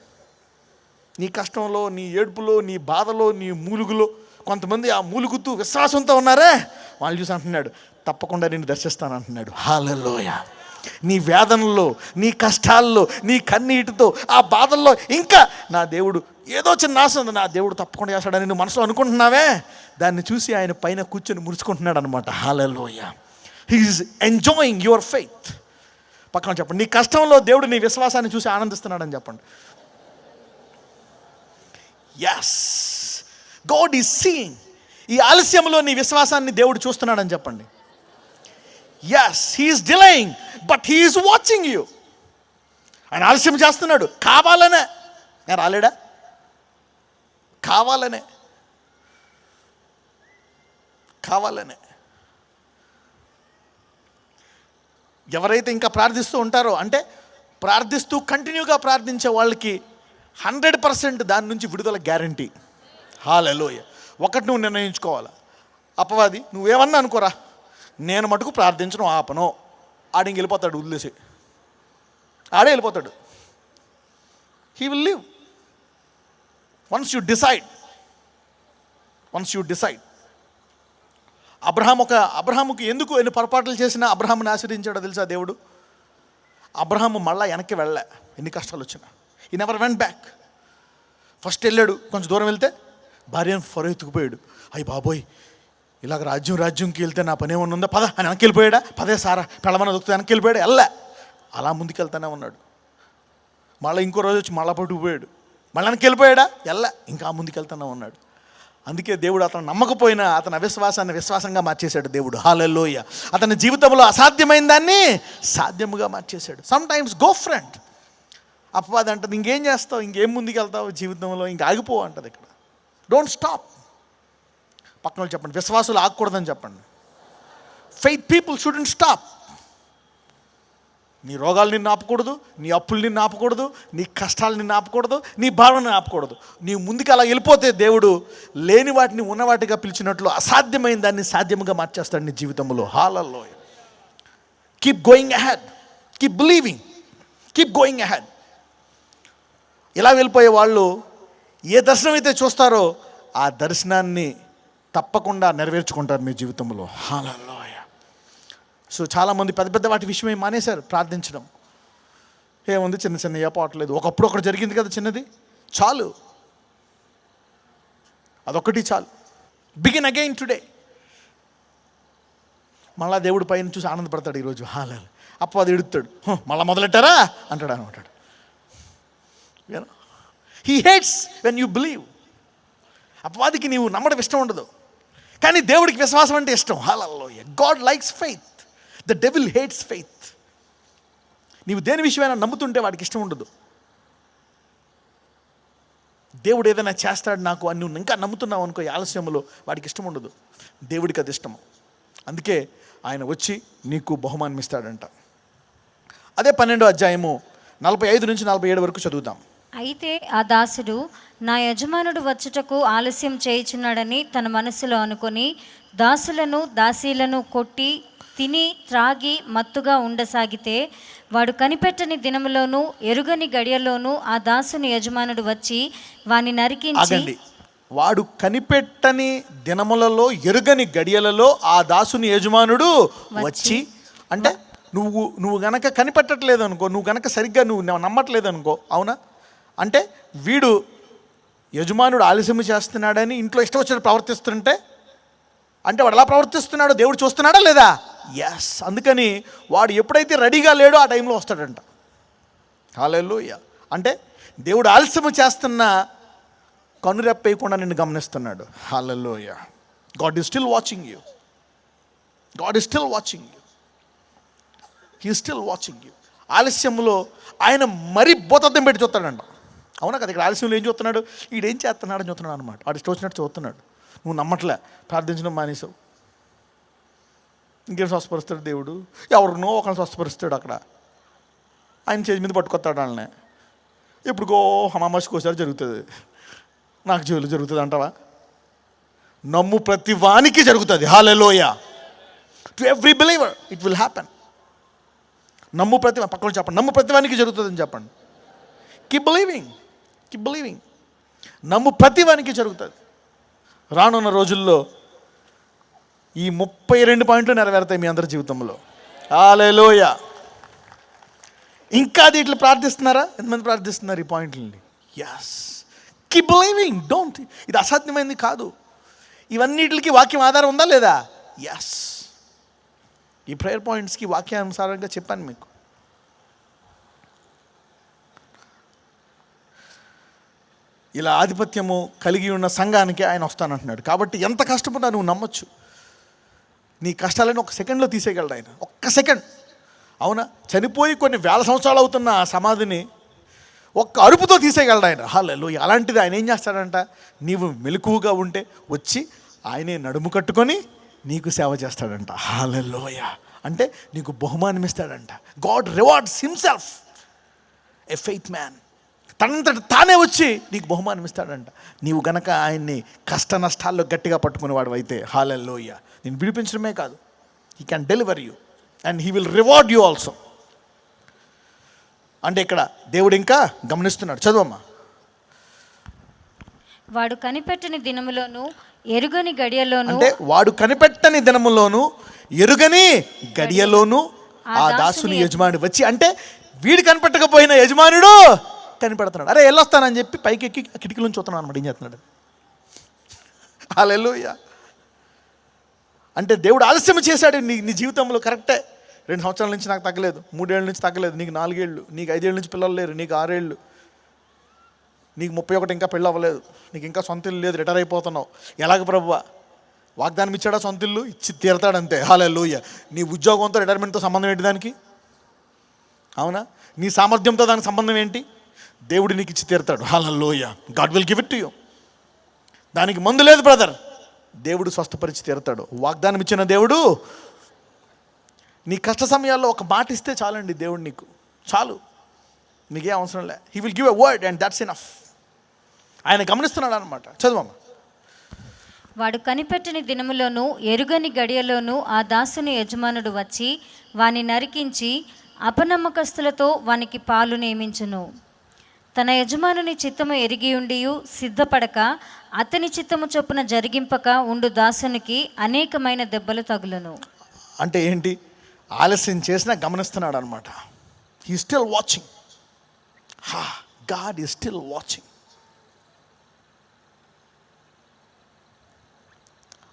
నీ కష్టంలో, నీ ఏడుపులో, నీ బాధలో, నీ మూలుగులో. కొంతమంది ఆ మూలుగుతూ విశ్వాసంతో ఉన్నారే, వాళ్ళు చూసి అంటున్నాడు, తప్పకుండా నేను దర్శిస్తాను అంటున్నాడు. హల్లెలూయా. నీ వేదనలో, నీ కష్టాల్లో, నీ కన్నీటితో, ఆ బాధల్లో ఇంకా నా దేవుడు ఏదో చిన్న ఆశ ఉంది, నా దేవుడు తప్పకుండా చేస్తాడని నువ్వు మనసులో అనుకుంటున్నావే, దాన్ని చూసి ఆయన పైన కూర్చొని మురుచుకుంటున్నాడు అనమాట. హల్లెలూయా. He is enjoying your faith. పక్కన చెప్పండి, నీ కష్టంలో దేవుడు నీ విశ్వాసాన్ని చూసి ఆనందిస్తున్నాడని చెప్పండి. Yes, God is seeing. ఈ ఆలస్యంలో నీ విశ్వాసాన్ని దేవుడు చూస్తున్నాడని చెప్పండి. Yes, he is delaying but he is watching you. ఆయన ఆలస్యం చేస్తున్నాడు కావాలనే. నేను రాలేడా? కావాలనే. ఎవరైతే ఇంకా ప్రార్థిస్తూ ఉంటారో, అంటే ప్రార్థిస్తూ కంటిన్యూగా ప్రార్థించే వాళ్ళకి 100% దాని నుంచి విడుదల గ్యారంటీ. హల్లెలూయా. ఒకటి నువ్వు నిర్ణయించుకోవాలి, అపవాది నువ్వేమన్నా అనుకోరా, నేను మటుకు ప్రార్థించడం ఆపను. ఆడింకి వెళ్ళిపోతాడు, వదిలేసి ఆడే వెళ్ళిపోతాడు. He will leave once you decide. అబ్రహాముకి ఎందుకు ఎన్ని పొరపాట్లు చేసినా అబ్రహాముని ఆశ్రయించాడో తెలుసా దేవుడు? అబ్రహాము మళ్ళా వెనక్కి వెళ్ళలే, ఎన్ని కష్టాలు వచ్చినా. ఈ నెవర్ వెంట్ బ్యాక్. ఫస్ట్ వెళ్ళాడు, కొంచెం దూరం వెళ్తే భార్యను ఫరో ఎత్తుకుపోయాడు. అయ్యి బాబోయ్, ఇలాగ రాజ్యంకి వెళ్తే నా పని ఏమన్నా ఉందా, పద అని వెనక్కి వెళ్ళిపోయాడా? పదే సారా పెళ్ళమని దొక్కుతా వెనక్కి వెళ్ళిపోయాడు. వెళ్ళా, అలా ముందుకెళ్తానే ఉన్నాడు. మళ్ళీ ఇంకో రోజు వచ్చి మళ్ళా పట్టుకుపోయాడు. మళ్ళీ వెనక్కి వెళ్ళిపోయాడా? వెళ్ళా, ఇంకా ముందుకెళ్తానే ఉన్నాడు. అందుకే దేవుడు అతను నమ్మకపోయినా అతని అవిశ్వాసాన్ని విశ్వాసంగా మార్చేశాడు దేవుడు. హల్లెలూయా. అతని జీవితంలో అసాధ్యమైన దాన్ని సాధ్యముగా మార్చేశాడు. Sometimes go friend. అపవాది అంటది, ఇంకేం చేస్తావు, ఇంకేం ముందుకెళ్తావు జీవితంలో, ఇంక ఆగిపో అంటది. ఇక్కడ డోంట్ స్టాప్. పక్కన వాళ్ళు చెప్పండి, విశ్వాసులు ఆగకూడదని చెప్పండి. Faith people student stop. నీ రోగాలు నిన్ను ఆపకూడదు, నీ అప్పులు నిన్ను ఆపకూడదు, నీ కష్టాలు నిన్ను ఆపకూడదు, నీ భావనని ఆపకూడదు. నీవు ముందుకు అలా వెళ్ళిపోతే దేవుడు లేని వాటిని ఉన్నవాటిగా పిలిచినట్లు అసాధ్యమైన దాన్ని సాధ్యముగా మార్చేస్తాడు నీ జీవితంలో. హల్లెలూయా. Keep going ahead, keep believing, keep going ahead. ఇలా వెళ్ళిపోయే వాళ్ళు ఏ దర్శనం అయితే చూస్తారో ఆ దర్శనాన్ని తప్పకుండా నెరవేర్చుకుంటారు మీ జీవితంలో. హల్లెలూయా. సో చాలామంది పెద్ద వాటి విషయమే మానేశారు ప్రార్థించడం. ఏముంది, చిన్న ఏ పోవట్లేదు, ఒకప్పుడు ఒకటి జరిగింది కదా చిన్నది, చాలు, అదొక్కటి చాలు. Begin again today. మళ్ళా దేవుడు పైన చూసి ఆనందపడతాడు ఈరోజు. హల్లెలూయా. అప్పుడు అది ఎడుతాడు, మళ్ళీ మొదలెట్టారా అంటాడు అనమాట. He hates when you believe. అపవాదికి నీవు నమ్మడం ఇష్టం ఉండదు, కానీ దేవుడికి విశ్వాసం అంటే ఇష్టం. హల్లెలూయా. God likes faith, the devil hates faith. నీవు దేని విషయమైనా నమ్ముతుంటే వాడికి ఇష్టం ఉండదు. దేవుడు ఏదైనా చేస్తాడు నాకు అని నువ్వు ఇంకా నమ్ముతున్నావు అనుకో, ఆలస్యంలో వాడికి ఇష్టం ఉండదు. దేవుడికి అది ఇష్టము. అందుకే ఆయన వచ్చి నీకు బహుమానం ఇస్తాడంట. అదే 12వ అధ్యాయము 45 నుంచి 47 వరకు చదువుతాం. అయితే ఆ దాసుడు, నా యజమానుడు వచ్చుటకు ఆలస్యం చేయుచున్నాడని తన మనస్సులో అనుకొని దాసులను దాసీలను కొట్టి తిని త్రాగి మత్తుగా ఉండసాగితే, వాడు కనిపెట్టని దినములోను ఎరుగని గడియలోను ఆ దాసుని యజమానుడు వచ్చి వాని నరికించి. వాడు కనిపెట్టని దినములలో ఎరుగని గడియలలో ఆ దాసుని యజమానుడు వచ్చి, అంటే నువ్వు గనక కనిపెట్టట్లేదు అనుకో, నువ్వు గనక సరిగ్గా నువ్వు నమ్మట్లేదు అనుకో, అవునా, అంటే వీడు యజమానుడు ఆలస్యం చేస్తున్నాడని ఇంట్లో ఇష్టం వచ్చినట్టు ప్రవర్తిస్తుంటే, అంటే వాడు ఎలా ప్రవర్తిస్తున్నాడో దేవుడు చూస్తున్నాడా లేదా? ఎస్. అందుకని వాడు ఎప్పుడైతే రెడీగా లేడో ఆ టైంలో వస్తాడంట. హల్లెలూయా. అంటే దేవుడు ఆలస్యం చేస్తున్నా కనురెప్పేయకుండా నిన్ను గమనిస్తున్నాడు. హల్లెలూయా. God is still watching you. God is still watching you. He is still watching you. ఆలస్యంలో ఆయన మరీ బోతద్దం పెట్టి చూస్తాడంట. అవునా కదా? ఇక్కడ ఆలస్యంలో ఏం చూస్తున్నాడు? ఈడేం చేస్తున్నాడు అని చూస్తున్నాడు అనమాట. వాడు ఇష్టం వచ్చినట్టు చూస్తున్నాడు. నువ్వు నమ్మట్లే, ప్రార్థించడం మానేసావు. ఇంకేం స్వస్థపరుస్తాడు దేవుడు? ఎవరినో ఒకరిని స్వస్థపరుస్తాడు. అక్కడ ఆయన చేతి మీద పట్టుకొస్తాడు వాళ్ళని. ఇప్పుడుకో హమామస్కోసారి జరుగుతుంది. నాకు జీవులు జరుగుతుంది అంటావా? నమ్ము ప్రతి వానికి జరుగుతుంది. హల్లెలూయా. To every believer it will happen. నమ్ము ప్రతి పక్కన చెప్పండి, నమ్ము ప్రతి వానికి జరుగుతుందని చెప్పండి. Keep believing, keep believing. నమ్ము ప్రతి వానికి జరుగుతుంది. రానున్న రోజుల్లో ఈ 32 పాయింట్లు నెరవేరుతాయి మీ అందరి జీవితంలో. హల్లెలూయా. ఇంకా అది ఇట్లా ప్రార్థిస్తున్నారా? ఎంతమంది ప్రార్థిస్తున్నారు ఈ పాయింట్లని? ఎస్. Keep believing. డోంట్, ఇది అసాధ్యమైంది కాదు. ఇవన్నిటికి వాక్యం ఆధారం ఉందా లేదా? ఎస్. ఈ ప్రేయర్ పాయింట్స్కి వాక్యానుసారంగా చెప్పాను మీకు. ఇలా ఆధిపత్యము కలిగి ఉన్న సంఘానికి ఆయన వస్తానంటున్నాడు. కాబట్టి ఎంత కష్టపడినా నువ్వు నమ్మొచ్చు. నీ కష్టాలను ఒక సెకండ్లో తీసేయగలడు ఆయన. ఒక్క సెకండ్. అవునా? చనిపోయి కొన్ని వేల సంవత్సరాలు అవుతున్న ఆ సమాధిని ఒక్క అరుపుతో తీసేయగలడు ఆయన. హల్లెలూయా. అలాంటిది ఆయన ఏం చేస్తాడంట? నీవు మెలకువగా ఉంటే వచ్చి ఆయనే నడుము కట్టుకొని నీకు సేవ చేస్తాడంట. హల్లెలూయా. అంటే నీకు బహుమానం ఇస్తాడంట. God rewards himself a faith man. తనంతట తానే వచ్చి నీకు బహుమానం ఇస్తాడంట. నీవు గనక ఆయన్ని కష్ట నష్టాల్లో గట్టిగా పట్టుకునేవాడు అయితే. హల్లెలూయా. నేను విడిపించడమే కాదు, he can deliver you and he will reward you also. అంటే ఇక్కడ దేవుడు ఇంకా గమనిస్తున్నాడు. చదువమ్మా. వాడు కనిపెట్టని దినములోను ఎరుగని గడియలోను, అంటే వాడు కనిపెట్టని దినములోను ఎరుగని గడియలోను ఆ దాసుని యజమానుడు వచ్చి, అంటే వీడు కనిపెట్టకపోయిన యజమానుడు కనిపెడుతున్నాడు. అరే వెళ్ళొస్తానని చెప్పి పైకి ఎక్కి కిటికీ నుంచి చూస్తున్నాను అనమాట. ఏం చేస్తున్నాడు? హల్లెలూయా. అంటే దేవుడు ఆలస్యం చేశాడు నీ జీవితంలో. కరెక్టే. 2 సంవత్సరాల నుంచి నాకు తగ్గలేదు, 3 ఏళ్ళ నుంచి తగ్గలేదు, నీకు 4 ఏళ్ళు, నీకు 5 ఏళ్ళ నుంచి పిల్లలు లేరు, నీకు 6 ఏళ్ళు, నీకు 31 ఇంకా పెళ్ళి అవ్వలేదు, నీకు ఇంకా సొంత ఇల్లు లేదు, రిటైర్ అయిపోతున్నావు. ఎలాగ ప్రభువా? వాగ్దానం ఇచ్చాడా? సొంత ఇల్లు ఇచ్చి తీరతాడంతే. హల్లెలూయా. నీ ఉద్యోగంతో రిటైర్మెంట్తో సంబంధం ఏంటి దానికి? అవునా? నీ సామర్థ్యంతో దానికి సంబంధం ఏంటి? దేవుడు నీకు ఇచ్చి తీరతాడు. హల్లెలూయా. God will give it to you. దానికి మందు లేదు బ్రదర్. దేవుడు స్వస్థపరిచి తీరతాడు. వాగ్దానం ఇచ్చిన దేవుడు. నీ కష్ట సమయాల్లో ఒక మాట ఇస్తే చాలండి దేవుడు నీకు. చాలు, నీకే అవసరం లే. He will give a word and that's enough. ఆయన గమనిస్తున్నాడు అనమాట. చదువమ్మా. వాడు కనిపెట్టని దినములోను ఎరుగని గడియలోను ఆ దాసుని యజమానుడు వచ్చి వాని నరికించి అపనమ్మకస్తులతో వానికి పాలు నియమించును. తన యజమానుని చిత్తము ఎరిగి ఉండియు సిద్ధపడక అతని చిత్తము చొప్పున జరిగింపక ఉండు దాసునికి అనేకమైన దెబ్బలు తగులును. అంటే ఏంటి? ఆలస్యం చేసినా గమనిస్తున్నాడు అనమాట. He still watching. God is still watching.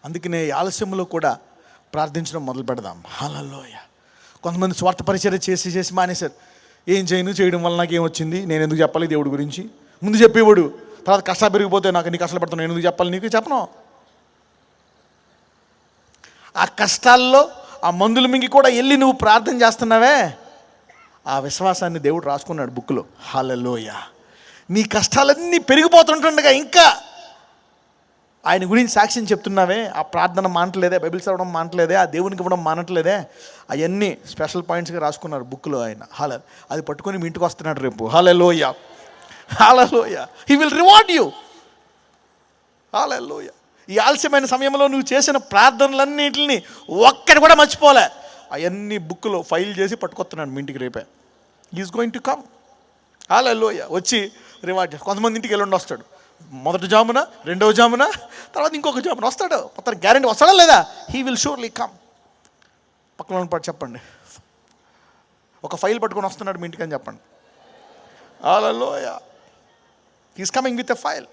అందుకనే ఆలస్యంలో కూడా ప్రార్థించడం మొదలు పెడదాం. హల్లెలూయా. కొంతమంది స్వార్థ పరిచర్య చేసి మానేశారు. ఏం చేయడం వల్ల నాకు ఏమొచ్చింది, నేను ఎందుకు చెప్పాలి దేవుడి గురించి? ముందు చెప్పేవాడు, తర్వాత కష్టాలు పెరిగిపోతే నాకు నీ కష్టాలు పడుతున్నాను, నేను ఎందుకు చెప్పాలి నీకు? చెప్పను. ఆ కష్టాల్లో ఆ మందులు మింగి కూడా వెళ్ళి నువ్వు ప్రార్థన చేస్తున్నావే, ఆ విశ్వాసాన్ని దేవుడు రాసుకున్నాడు బుక్లో. హల్లెలూయా. నీ కష్టాలన్నీ పెరిగిపోతుంటుండగా ఇంకా ఆయన గురించి సాక్ష్యం చెప్తున్నావే, ఆ ప్రార్థన మానట్లేదే, బైబిల్ చదవడం మానట్లేదే, ఆ దేవునికి ఇవ్వడం మానట్లేదే, అవన్నీ స్పెషల్ పాయింట్స్గా రాసుకున్నారు బుక్లో ఆయన. అది పట్టుకొని మీ ఇంటికి వస్తున్నాడు రేపు. హల్లెలూయా. హల్లెలూయా. He will reward you. హల్లెలూయా. ఈ ఆలస్యమైన సమయంలో నువ్వు చేసిన ప్రార్థనలన్నింటిని ఒక్కటి కూడా మర్చిపోలే. అవన్నీ బుక్లో ఫైల్ చేసి పట్టుకొస్తున్నాడు మీ ఇంటికి రేపే. Is going to come. హల్లెలూయా. వచ్చి రివార్డ్ చేస్తాడు. కొంతమంది ఇంటికి వెళ్ళండి వస్తాడు, మొదటి జామున, రెండవ జామున, తర్వాత ఇంకొక జామున వస్తాడు. మొత్తం గ్యారెంటీ వస్తాడా లేదా? He will surely come. పక్కన పాటు చెప్పండి, ఒక ఫైల్ పట్టుకొని వస్తున్నాడు మీ ఇంటికి అని చెప్పండి. హల్లెలూయా. He's coming with a file.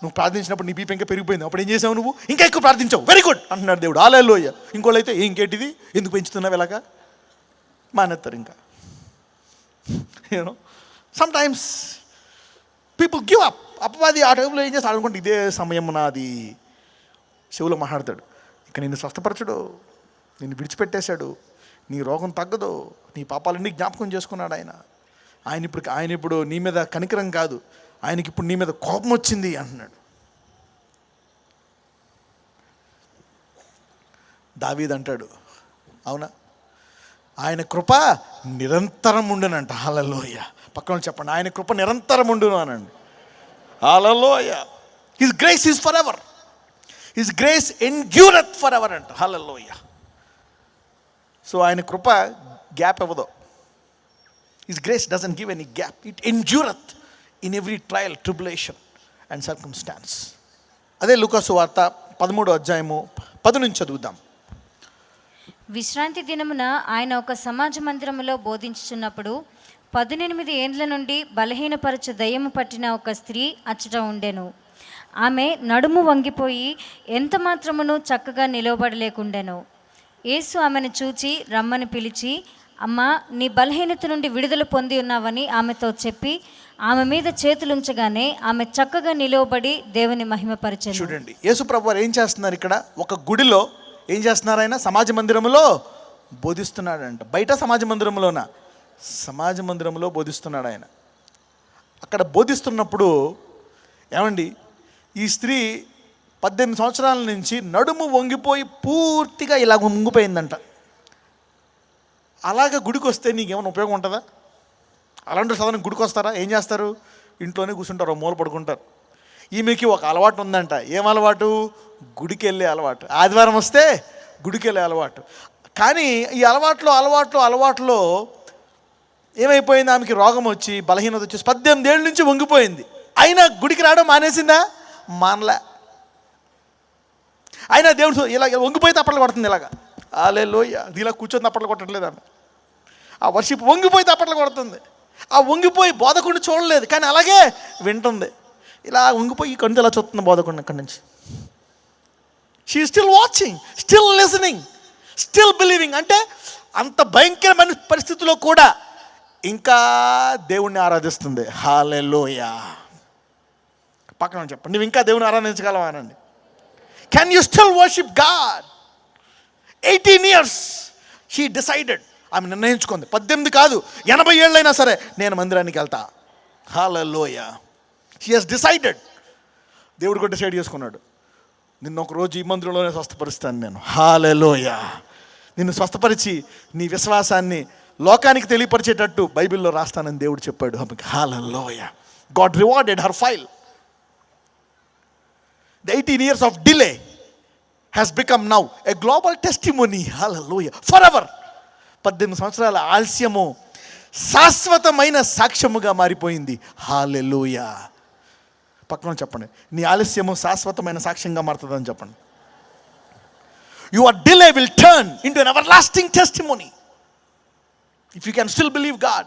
నువ్వు ప్రార్థించినప్పుడు నీ బీపీ ఇంకా పెరిగిపోయింది, అప్పుడు ఏం చేసావు? నువ్వు ఇంకా ఎక్కువ ప్రార్థించావు, వెరీ గుడ్ అంటున్నాడు దేవుడు. హల్లెలూయా. ఇంకోళ్ళు అయితే ఇంకేంటిది, ఎందుకు పెంచుతున్నావు ఇలాగా, మానేస్తారు ఇంకా. You know some times people give up. అపవాది ఆ టైంలో ఏం చేస్తాడు అనుకుంటే, ఇదే సమయం నాది చెవులో మాట్లాడతాడు, ఇక నిన్ను స్వస్థపరచడు, నిన్ను విడిచిపెట్టేశాడు, నీ రోగం తగ్గదు, నీ పాపాలన్నీ జ్ఞాపకం చేసుకున్నాడు ఆయన ఇప్పుడు నీ మీద కనికరం కాదు, ఆయనకి ఇప్పుడు నీ మీద కోపం వచ్చింది అంటున్నాడు. దావీదు అంటాడు, అవునా, ఆయన కృప నిరంతరం ఉండునంట. హల్లెలూయా. పక్కన చెప్పండి, ఆయన కృప నిరంతరం ఉండును అనండి. హల్లెలూయా. His grace is for ever, his grace endureth for ever అంట. హల్లెలూయా. సో ఆయన కృప గ్యాప్ ఇవ్వదు. His grace doesn't give any gap. It endureth in every trial, tribulation and circumstance. అదే లూకాసు వార్త 13వ అధ్యాయము 10 నుంచి చదువుదాం. విశ్రాంతి దినమున ఆయన ఒక సమాజ మందిరములో బోధించుచున్నప్పుడు 18 ఏండ్ల నుండి బలహీనపరచు దయ్యము పట్టిన ఒక స్త్రీ అచ్చట ఉండెను. ఆమె నడుము వంగిపోయి ఎంత మాత్రమును చక్కగా నిలవబడలేకుండెను. యేసు ఆమెను చూచి రమ్మని పిలిచి, అమ్మా, నీ బలహీనత నుండి విడుదల పొంది ఉన్నావని ఆమెతో చెప్పి ఆమె మీద చేతులుంచగానే ఆమె చక్కగా నిలవబడి దేవుని మహిమపరిచెను. చూడండి, యేసు ప్రభువారు ఏం చేస్తున్నారు ఇక్కడ? ఒక గుడిలో ఏం చేస్తున్నారు? ఆయన సమాజ మందిరంలో బోధిస్తున్నాడంట. బయట సమాజ మందిరంలోన? సమాజ మందిరంలో బోధిస్తున్నాడు ఆయన. అక్కడ బోధిస్తున్నప్పుడు ఏమండి, ఈ స్త్రీ 18 సంవత్సరాల నుంచి నడుము వంగిపోయి పూర్తిగా ఇలా వంగిపోయిందంట. అలాగ గుడికి వస్తే నీకేమైనా ఉపయోగం ఉంటుందా? అలాంటి సాధారణ గుడికి వస్తారా? ఏం చేస్తారు? ఇంట్లోనే కూర్చుంటారు, మూల పడుకుంటారు. ఈమెకి ఒక అలవాటు ఉందంట. ఏం అలవాటు? గుడికి వెళ్ళే అలవాటు. ఆదివారం వస్తే గుడికి వెళ్ళే అలవాటు. కానీ ఈ అలవాట్లో ఏమైపోయింది? ఆమెకి రోగం వచ్చి, బలహీనత వచ్చి 18 ఏళ్ళ నుంచి వంగిపోయింది. అయినా గుడికి రావడం మానేసిందా? మానలే. అయినా దేవుడు ఇలా వంగిపోయి తప్పట్లు కొడుతుంది. ఇలాగా హల్లెలూయా. ఇలా కూర్చొని తప్పట్లు కొట్టట్లేదు ఆమె. ఆ వర్షిప్ వంగిపోయి తప్పట్లు కొడుతుంది. ఆ వంగిపోయి బోధకుడిని చూడలేదు, కానీ అలాగే వింటుంది. ఇలా వంగిపోయి కళ్ళు ఇలా చూస్తుంది బోధకుడిని అక్కడి నుంచి. She still watching, still listening, still believing. అంటే అంత భయంకరమైన పరిస్థితిలో కూడా ఇంకా దేవుణ్ణి ఆరాధిస్తుంది. హల్లెలూయా. పక్కన చెప్పండి, నువ్వు ఇంకా దేవుని ఆరాధించగలవా అనండి. Can you still worship God? 18 years she decided. ఆమె నిర్ణయించుకుంది. 18 కాదు, 80 ఏళ్ళైనా సరే నేను మందిరానికి వెళ్తా. హల్లెలూయా. She has decided. దేవుడు కూడా డిసైడ్ చేసుకున్నాడు, నిన్ను ఒక రోజు ఈ మందిరంలోనే స్వస్థపరుస్తాను నేను. హల్లెలూయా. నిన్ను స్వస్థపరిచి నీ విశ్వాసాన్ని లోకానికి తెలియపరిచేటట్టు బైబిల్లో రాస్తానని దేవుడు చెప్పాడు ఆమెకి. హల్లెలూయా. God rewarded her file. The 18 years of delay has become now a global testimony. Hallelujah. Forever. 18 సంవత్సరాల ఆలస్యము శాశ్వతమైన సాక్ష్యముగా మారిపోయింది. హల్లెలూయా. పక్కన చెప్పండి, నీ ఆలస్యము శాశ్వతమైన సాక్ష్యంగా మారుతుందని చెప్పండి. Your delay will turn into an everlasting testimony if you can still believe God.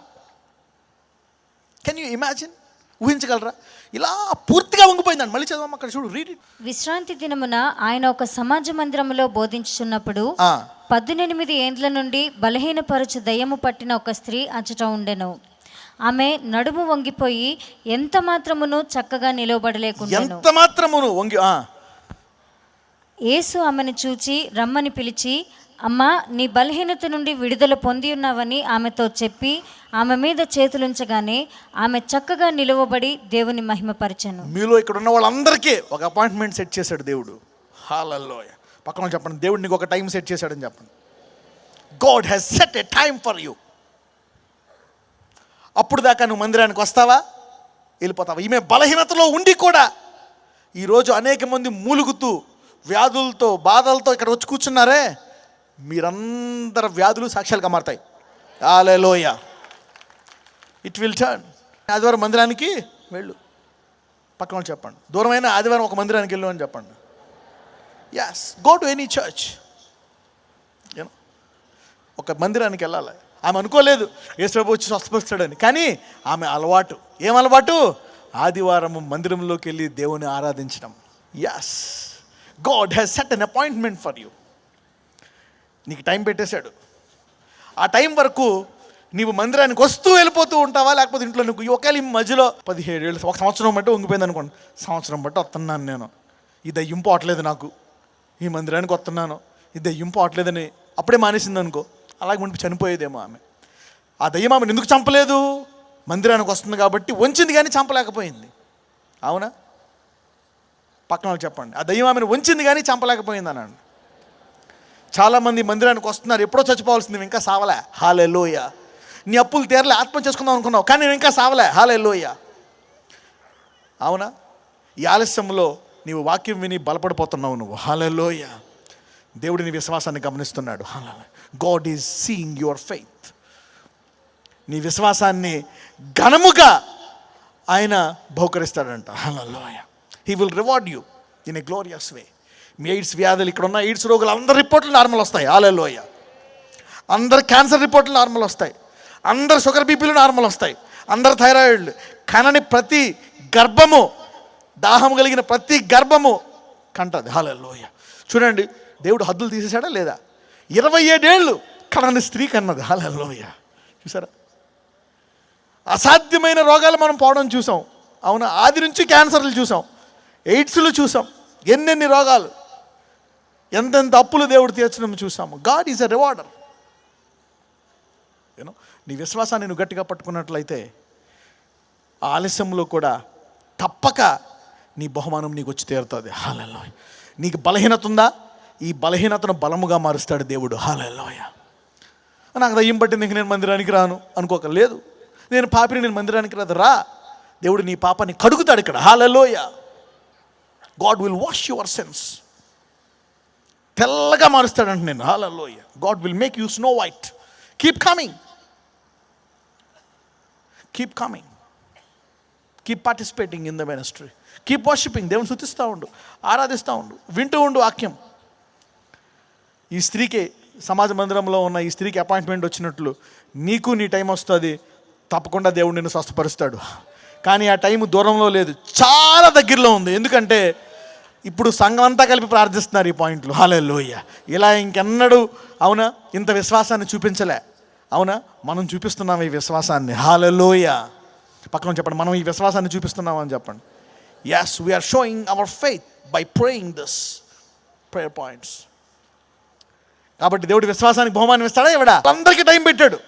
Can you imagine? ఊహించగలరా? ఇలా పూర్తిగా వంగిపోయిందండి. మళ్ళీ చదవం, అక్కడ చూడు, రీడ్ ఇట్. విశ్రాంతి దినమున ఆయన ఒక సమాజ మందిరములో బోధించుచున్నప్పుడు 18 ఏండ్ల నుండి బలహీనపరచు దయ్యము పట్టిన ఒక స్త్రీ అచ్చట ఉండెను. ఆమె నడుము వంగిపోయి ఎంత మాత్రమును చక్కగా నిలవబడలేకుండెను. ఎంత మాత్రమును వంగి యేసు ఆమెను చూచి రమ్మని పిలిచి, అమ్మా, నీ బలహీనత నుండి విడుదల పొంది ఉన్నావని ఆమెతో చెప్పి ఆమె మీద చేతులుంచగానే ఆమె చక్కగా నిలవబడి దేవుని మహిమపరిచెను. మీలో ఇక్కడ ఉన్న వాళ్ళందరికీ ఒక అపాయింట్మెంట్ సెట్ చేశాడు దేవుడు. హల్లెలూయా. పక్కన చెప్పండి, దేవుడు నీకు ఒక టైం సెట్ చేశాడని చెప్పండి. God has set a time for you. అప్పుడు దాకా నువ్వు మందిరానికి వస్తావా, వెళ్ళిపోతావా? ఈమె బలహీనతలో ఉండి కూడా ఈరోజు అనేక మంది మూలుగుతూ వ్యాధులతో బాధలతో ఇక్కడ వచ్చి కూర్చున్నారే, మీరందరి వ్యాధులు సాక్ష్యాలుగా మారతాయి. హల్లెలూయా. It will turn. ఆదివారం మందిరానికి వెళ్ళు. పక్కన వాళ్ళు చెప్పండి, దూరమైన ఆదివారం ఒక మందిరానికి వెళ్ళు అని చెప్పండి. yes, go to any church. ఒక మందిరానికి వెళ్ళాలి. ఆమె అనుకోలేదు యేసు వచ్చి స్వస్థపరుస్తాడని, కానీ ఆమె అలవాటు, ఏం అలవాటు? ఆదివారం మందిరంలోకి వెళ్ళి దేవుని ఆరాధించడం. yes, God has set an appointment for you. నీకు టైం పెట్టేశాడు. ఆ టైం వరకు నీవు మందిరానికి వస్తూ వెళ్ళిపోతూ ఉంటావా, లేకపోతే ఇంట్లో నువ్వు ఒకవేళ ఈ మధ్యలో 17 ఏళ్ళు, ఒక సంవత్సరం బట్టి వంగిపోయింది అనుకోండి, సంవత్సరం బట్టి వస్తున్నాను నేను, ఈ దయ్యం పోవట్లేదు, నాకు ఈ మందిరానికి వస్తున్నాను, ఈ దయ్యం పోవట్లేదని అప్పుడే మానేసింది అనుకో, అలాగే ఉండి చనిపోయేదేమో ఆమె. ఆ దయ్యం ఆమెను ఎందుకు చంపలేదు? మందిరానికి వస్తుంది కాబట్టి వంచింది, కానీ చంపలేకపోయింది. అవునా? పక్కన వాళ్ళు చెప్పండి, ఆ దయ్యం ఆమెను వంచింది కానీ చంపలేకపోయింది అన్నాడు. చాలామంది మందిరానికి వస్తున్నారు, ఎప్పుడో చచ్చిపోవాల్సింది, నువ్వు ఇంకా సావలే. హల్లెలూయా. నీ అప్పులు తీరలే, ఆత్మహత్య చేసుకుందాం అనుకున్నావు, కానీ నేను ఇంకా సావలే. హల్లెలూయా. అవునా? ఈ ఆలస్యంలో నీవు వాక్యం విని బలపడిపోతున్నావు నువ్వు. హల్లెలూయా. దేవుడు నీ విశ్వాసాన్ని గమనిస్తున్నాడు. God is seeing your faith. నీ విశ్వాసాన్ని ఘనముగా ఆయన బహుకరిస్తాడంట. హల్లెలూయా. He will reward you in a glorious way. మీ ఎయిడ్స్ వ్యాధులు, ఇక్కడ ఉన్న ఎయిడ్స్ రోగులు అందరి రిపోర్ట్లు నార్మల్ వస్తాయి. హల్లెలూయా. అందరు క్యాన్సర్ రిపోర్ట్లు నార్మల్ వస్తాయి, అందరు షుగర్ బీపీలు నార్మల్ వస్తాయి, అందరు థైరాయిడ్లు, కనని ప్రతి గర్భము, దాహము కలిగిన ప్రతి గర్భము కంటది. హల్లెలూయా. చూడండి, దేవుడు హద్దులు తీసేశాడా లేదా? 27 ఏళ్ళు కనని స్త్రీ కన్నది. హల్లెలూయా. చూసారా? అసాధ్యమైన రోగాలు మనం పోవడం చూసాం. అవునా? ఆది నుంచి క్యాన్సర్లు చూసాం, ఎయిడ్స్లు చూసాం, ఎన్నెన్ని రోగాలు, ఎంతెంత అప్పులు దేవుడు తీర్చడం చూసాము. God is a rewarder. నీ విశ్వాసాన్ని నువ్వు గట్టిగా పట్టుకున్నట్లయితే ఆ ఆలస్యంలో కూడా తప్పక నీ బహుమానం నీకు వచ్చి తీరుతుంది. హల్లెలూయా. నీకు బలహీనత ఉందా? ఈ బలహీనతను బలముగా మారుస్తాడు దేవుడు. హల్లెలూయా. నాకు దయ్యం పట్టింది, ఇంక నేను మందిరానికి రాను అనుకోకలేదు. నేను పాపిని, నేను మందిరానికి రాదు. రా, దేవుడు నీ పాపాన్ని కడుగుతాడు ఇక్కడ. హల్లెలూయా. God will wash your sins. తెల్లగా మారుస్తాడంట నేను. హల్లెలూయా. God will make you snow white. Keep coming, keep coming, keep participating in the ministry, keep worshipping. దేవుని స్తుతిస్తూ ఉండు, ఆరాధిస్తూ ఉండు, వింటూ ఉండు వాక్యం. ఈ స్త్రీకి, సమాజ మందిరంలో ఉన్న ఈ స్త్రీకి అపాయింట్మెంట్ వచ్చినట్లు నీకు నీ టైం వస్తుంది. తప్పకుండా దేవుడు నిన్ను స్వస్థపరుస్తాడు. కానీ ఆ టైం దూరంలో లేదు, చాలా దగ్గరలో ఉంది. ఎందుకంటే ఇప్పుడు సంఘం అంతా కలిపి ప్రార్థిస్తున్నారు ఈ పాయింట్లు. హల్లెలూయా. ఇలా ఇంకెన్నడూ, అవునా, ఇంత విశ్వాసాన్ని చూపించలే. అవునా? మనం చూపిస్తున్నాం ఈ విశ్వాసాన్ని. హల్లెలూయా. పక్కన చెప్పండి, మనం ఈ విశ్వాసాన్ని చూపిస్తున్నాం అని చెప్పండి. yes, we are showing our faith by praying this prayer points. కాబట్టి దేవుడి విశ్వాసానికి బహుమానం ఇస్తాడా ఇవ్వడా? అందరికీ టైం పెట్టాడు.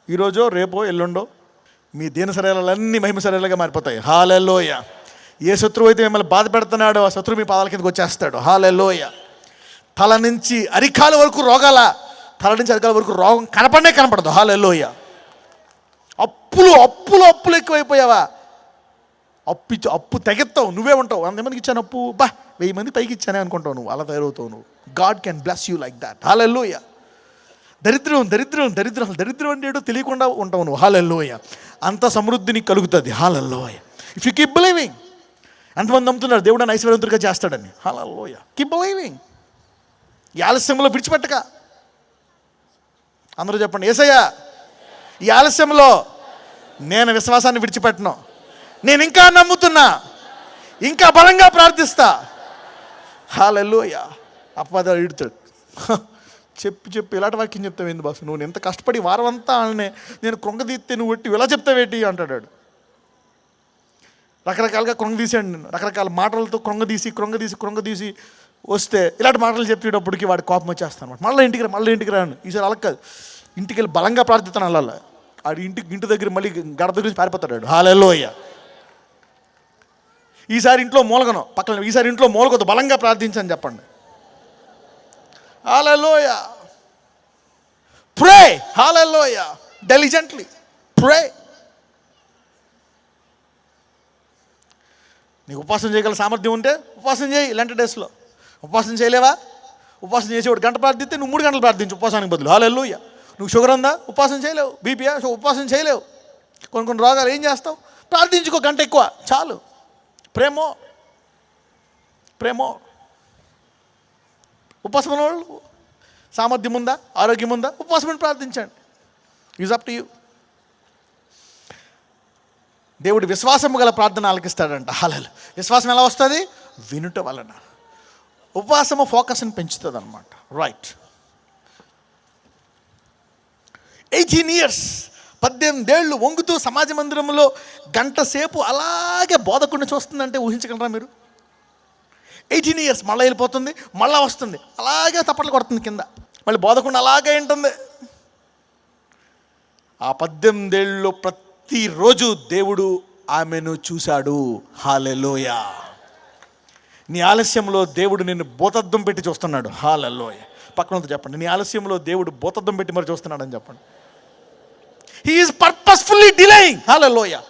ఈరోజో రేపో ఎల్లుండో మీ దీన శరీరాలన్నీ మహిమ శరీరాలుగా మారిపోతాయి. హల్లెలూయా. ఏ శత్రువు అయితే మిమ్మల్ని బాధ పెడుతున్నాడో ఆ శత్రువు మీ పాదాల కిందకి వచ్చేస్తాడు. హల్లెలూయా. తల నుంచి అరికాల వరకు రోగాల, తల నుంచి అరికాల వరకు రోగం కనపడదు. హల్లెలూయా. అప్పులు అప్పులు అప్పులు ఎక్కువైపోయావా? అప్పు తెగెత్తావు, నువ్వే ఉంటావు. 100 మందికి ఇచ్చాను అప్పు, 1000 మంది పైకి ఇచ్చానే అనుకుంటావు. నువ్వు అలా తయారవుతావు నువ్వు. God can bless you like that. హల్లెలూయా. దరిద్రం దరిద్రం దరిద్రం దరిద్రం అంటే ఏటో తెలియకుండా ఉంటావు నువ్వు. హల్లెలూయా. అంత సమృద్ధి నీకు కలుగుతుంది. హల్లెలూయా. If you keep believing. ఎంతమంది నమ్ముతున్నారు దేవుడు నన్ను ఐశ్వర్యవంతుడిగా చేస్తాడని? హల్లెలూయా. Keep believing. ఈ ఆలస్యంలో విడిచిపెట్టక. అందరూ చెప్పండి, యేసయ్యా, ఈ ఆలస్యంలో నేను విశ్వాసాన్ని విడిచిపెట్టను, నేను ఇంకా నమ్ముతున్నా, ఇంకా బలంగా ప్రార్థిస్తా. హల్లెలూయా. అపవాదాలు ఇడుతాడు. చెప్పి ఇలాంటి వాక్యం చెప్తావు ఏంది బాసు? నువ్వు ఎంత కష్టపడి వారం అంతా నేను కృంగదీస్తే నువ్వు పెట్టి ఇలా చెప్తావేటి అంటాడు. రకరకాలుగా కృంగదీసాడు నేను, రకరకాల మాటలతో కృంగదీసి వస్తే ఇలాంటి మాటలు చెప్పేటప్పటికి వాడి కోపం వచ్చేస్తాను అనమాట. మళ్ళీ ఇంటికి రాను. ఈసారి అలా కాదు, ఇంటికి వెళ్ళి బలంగా ప్రార్థిస్తాను. అలా ఆడి ఇంటి దగ్గర మళ్ళీ గడప గురించి పారిపోతాడు. హల్లెలూయా. ఈసారి ఇంట్లో మూలగను పక్కన, ఈసారి ఇంట్లో మూలకొద్దు, బలంగా ప్రార్థించని చెప్పండి. Hallelujah. Pray. Hallelujah. Diligently. Pray. నీకు ఉపవాసం చేయగల సామర్థ్యం ఉంటే ఉపవాసం చేయి. లెంట్ డేస్లో ఉపవాసం చేయలేవా? ఉపవాసం చేసేవాడు గంట ప్రార్థిస్తే నువ్వు 3 గంటలు ప్రార్థించు ఉపవాసానికి బదులు. హల్లెలూయా. నువ్వు షుగర్ ఉందా? ఉపవాసం చేయలేవు. బీపీయా? ఉపవాసం చేయలేవు. కొన్ని రోగాలు ఏం చేస్తావు? ప్రార్థించుకో గంట ఎక్కువ చాలు. ప్రేమో ఉపవాసం ఉన్నవాళ్ళు సామర్థ్యం ఉందా, ఆరోగ్యం ఉందా, ఉపవాసం ప్రార్థించండి. Is up to you. దేవుడు విశ్వాసము గల ప్రార్థన ఆలకిస్తాడంట. హల్లెలూయా. విశ్వాసం ఎలా వస్తుంది? వినుట వలన. ఉపవాసము ఫోకస్ని పెంచుతుంది అనమాట. రైట్. 18 years 18 ఏళ్ళు వంగుతూ సమాజ మందిరంలో గంట సేపు అలాగే బోధకుడిని చూస్తుందంటే ఊహించగలరా మీరు? 18 years మళ్ళీ వెళ్ళిపోతుంది, మళ్ళీ వస్తుంది, అలాగే తప్పట్లు కొడుతుంది కింద, మళ్ళీ బోధకుడిని అలాగే ఉంటుంది. ఆ 18 ఏళ్ళలో ప్రతిరోజు దేవుడు ఆమెను చూశాడు. హల్లెలూయా. నీ ఆలస్యంలో దేవుడు నిన్ను భూతద్దం పెట్టి చూస్తున్నాడు. హల్లెలూయా. పక్కనతో చెప్పండి, నీ ఆలస్యంలో దేవుడు భూతద్దం పెట్టి మరి చూస్తున్నాడని చెప్పండి. He is purposefully delaying. Hallelujah.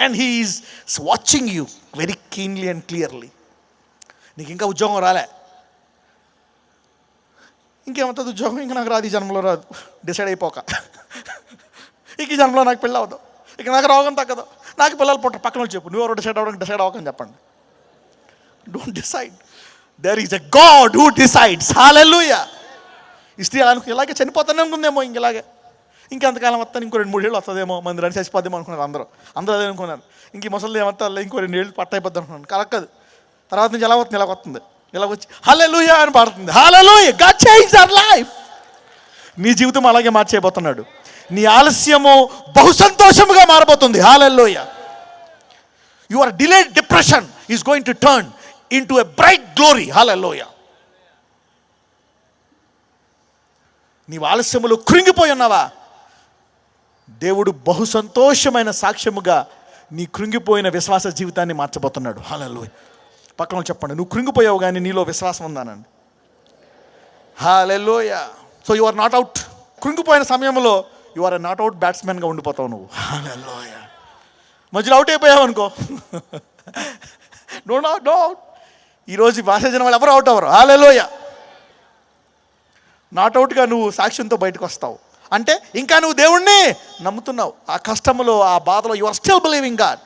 And he is watching you very keenly and clearly. నీకు ఇంకా ఉద్యోగం రాలే, ఇంకేమవుతుంది ఉద్యోగం? ఇంకా నాకు రాదు, ఈ జన్మలో రాదు. డిసైడ్ అయిపోక ఇంక ఈ జన్మలో నాకు పెళ్ళి అవ్వదు, ఇక నాకు రోగం తగ్గదు, నాకు పిల్లలు పుట్టరు. పక్కన వాళ్ళు చెప్పు, నువ్వు ఎవరు డిసైడ్ అవ్వకని చెప్పండి. Don't decide. There is a God who decides. హల్లెలూయా. ఈ స్త్రీ ఇలాగే చనిపోతానే ఉందేమో, ఇంకెంతకాలం వస్తాను, ఇంకో 2-3 ఏళ్ళు వస్తుందేమో, మందిరాన్ని చచ్చిపోద్దేమో అనుకున్నారు అందరూ అదే అనుకున్నారు. ఇంక ముసలి ఏమంతా ఇంకో 2 ఏళ్ళు పట్టయిపోద్ది అనుకున్నాను. కలక్కదు. తర్వాత నుంచి ఎలా వస్తుంది, ఇలా వచ్చి హల్లెలూయా అని పాడుతుంది. హల్లెలూయా. God changed our life. నీ జీవితం అలాగే మార్చేయబోతున్నాడు. నీ ఆలస్యము బహు సంతోషముగా మారబోతుంది. హల్లెలూయా. Your delayed depression is going to turn into a bright glory. హల్లెలూయా. నీవు ఆలస్యములు కృంగిపోయి ఉన్నావా? దేవుడు బహు సంతోషమైన సాక్ష్యముగా నీ కృంగిపోయిన విశ్వాస జీవితాన్ని మార్చబోతున్నాడు. హల్లెలూయా. పక్కన చెప్పండి, నువ్వు కృంగిపోయావు కానీ నీలో విశ్వాసం ఉందానండి. హల్లెలూయా. So you are not out. కృంగిపోయిన సమయంలో యు ఆర్ నాట్ అవుట్ బ్యాట్స్మెన్గా ఉండిపోతావు నువ్వు. హల్లెలూయా. మధ్యలో అవుట్ అయిపోయావు అనుకో, నో అవుట్. ఈరోజు భాష జనం వాళ్ళు ఎవరు అవుట్ అవ్వరు. హల్లెలూయా. నాట్ అవుట్గా నువ్వు సాక్ష్యంతో బయటకు వస్తావు అంటే ఇంకా నువ్వు దేవుణ్ణి నమ్ముతున్నావు. ఆ కష్టంలో, ఆ బాధలో you are still believing God.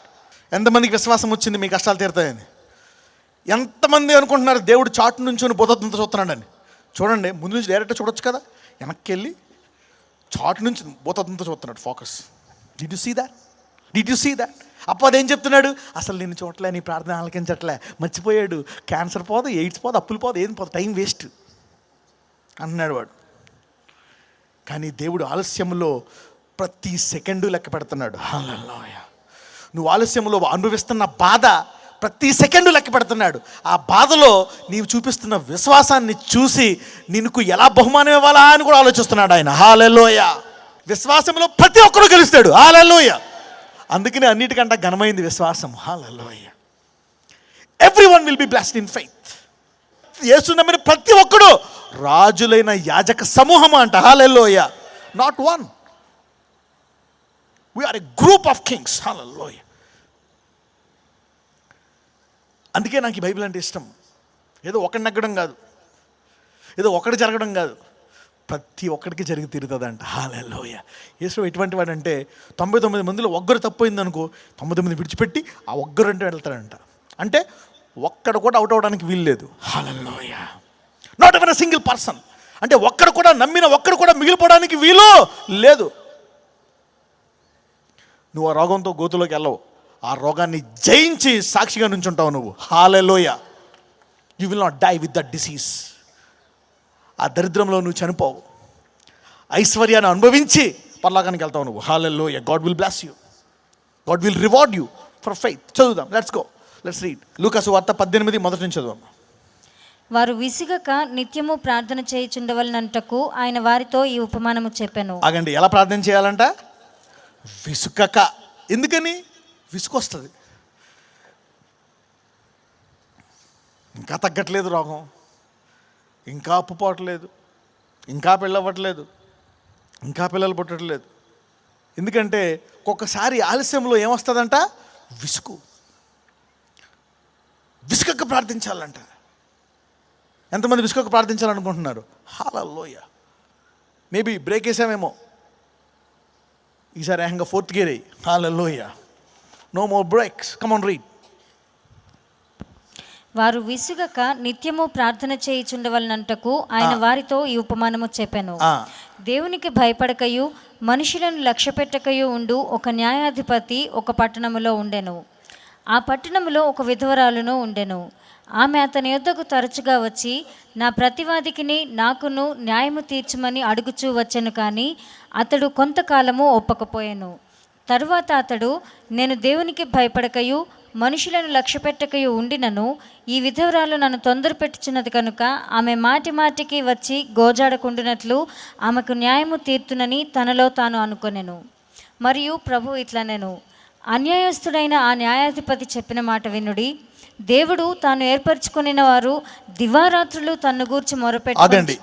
ఎంతమందికి విశ్వాసం వచ్చింది మీ కష్టాలు తీరుతాయని? ఎంతమంది అనుకుంటున్నారు దేవుడు చాటు నుంచి బోధంతో చూస్తున్నాడని? చూడండి, ముందు నుంచి డైరెక్ట్గా చూడొచ్చు కదా, వెనక్కి వెళ్ళి చాటు నుంచి బోధంతో చూస్తున్నాడు. Focus. Did you see that? అదేం చెప్తున్నాడు? అసలు నేను చూడలే, నీ ప్రార్థన ఆలకించట్లే, మర్చిపోయాడు. క్యాన్సర్ పోదు, ఎయిడ్స్ పోదు, అప్పులు పోదు, ఏం పోదు, టైం వేస్ట్ అంటున్నాడు వాడు. కానీ దేవుడు ఆలస్యంలో ప్రతి సెకండు లెక్క పెడుతున్నాడు. హల్లెలూయా. నువ్వు ఆలస్యంలో అనుభవిస్తున్న బాధ ప్రతి సెకండు లెక్క పెడుతున్నాడు. ఆ బాధలో నీవు చూపిస్తున్న విశ్వాసాన్ని చూసి నిన్ను ఎలా బహుమానం ఇవ్వాలా అని కూడా ఆలోచిస్తున్నాడు ఆయన. హల్లెలూయా. విశ్వాసంలో ప్రతి ఒక్కరూ గెలుస్తాడు. హల్లెలూయా. అందుకనే అన్నిటికంటే ఘనమైంది విశ్వాసం. Hallelujah. Everyone will be blessed in faith. Yesu నమ్మిన ప్రతి ఒక్కడు రాజులైన యాజక సమూహం అంట. Hallelujah. Not one, we are a group of kings. Hallelujah. అందుకే నాకు ఈ బైబిల్ అంటే ఇష్టం. ఏదో ఒకటి నగ్గడం కాదు, ఏదో ఒకటి జరగడం కాదు, ప్రతి ఒక్కడికి జరిగి తీరుతుందంట. హల్లెలూయా. యేసు ఎటువంటి వాడంటే 99 మందిలో ఒక్కరు తప్పైందనుకో 99 విడిచిపెట్టి ఆ ఒక్కరు అంటే వెళ్తాడంట. అంటే ఒక్కడు కూడా అవుట్ అవడానికి వీలు లేదు. Hallelujah. Not even a single person. అంటే ఒక్కడు కూడా నమ్మిన ఒక్కడు కూడా మిగిలిపోవడానికి వీలు లేదు. నువ్వు ఆ రోగంతో గోతులోకి వెళ్ళవు, ఆ రోగాన్ని జయించి సాక్షిగా నుంచుంటావు నువ్వు. Hallelujah. You will not die with that disease. ఆ దరిద్రంలో నువ్వు చనిపోవు, ఐశ్వర్యాన్ని అనుభవించి పరలోకానికి వెళ్తావు నువ్వు. Hallelujah. God will bless you, God will reward you for faith. చదువుదాం, లెట్స్ గో, లెట్స్ రీడ్. లూకాసు వార్త 18 మొదటి నుంచి చదువుదాం. వారు విసుగక నిత్యము ప్రార్థన చేయుచుండవలనంటకు ఆయన వారితో ఈ ఉపమానము చెప్పెను. ఆగండి, ఎలా ప్రార్థన చేయాలంట? విసుగక. ఎందుకని? విసుకొస్తుంది. ఇంకా తగ్గట్లేదు రోగం, ఇంకా అప్పు పోవట్లేదు, ఇంకా పెళ్ళవ్వట్లేదు, ఇంకా పిల్లలు పుట్టట్లేదు. ఎందుకంటే ఒక్కొక్కసారి ఆలస్యంలో ఏమొస్తుందంట? విసుగు. విసుకకు ప్రార్థించాలంట. ఎంతమంది విసుకకు ప్రార్థించాలనుకుంటున్నారు? హల్లెలూయా. మేబీ బ్రేక్ వేసామేమో, ఈసారి ఏకంగా 4th గేర్ అయ్యి. Hallelujah. No more brakes. Come on read. వారు విసుగక నిత్యము ప్రార్థన చేయుచుండవలనంటకు ఆయన వారితో ఈ ఉపమానము చెప్పెను. దేవునికి భయపడకయు మనుషులను లక్ష్యపెట్టకయు ఉండు ఒక న్యాయాధిపతి ఒక పట్టణములో ఉండెను. ఆ పట్టణములో ఒక విధవరాలును ఉండెను. ఆమె అతని యొద్దకు తరచుగా వచ్చి నా ప్రతివాదికిని నాకును న్యాయము తీర్చమని అడుగుచూ వచ్చెను. కానీ అతడు కొంతకాలము ఒప్పకపోయెను. తరువాత అతడు, నేను దేవునికి భయపడకయు మనుషులను లక్ష్యపెట్టకయు ఉండినను ఈ విధవరాలు నన్ను తొందర పెట్టుచున్నది కనుక ఆమె మాటి మాటికి వచ్చి గోజాడకుండునట్లు ఆమెకు న్యాయము తీర్తునని తనలో తాను అనుకొనెను. మరియు ప్రభు ఇట్లనెను, అన్యాయస్తుడైన ఆ న్యాయాధిపతి చెప్పిన మాట వినుడి. దేవుడు తాను ఏర్పరచుకొనిన వారు దివారాత్రులు తన్ను గూర్చి ఆగండి.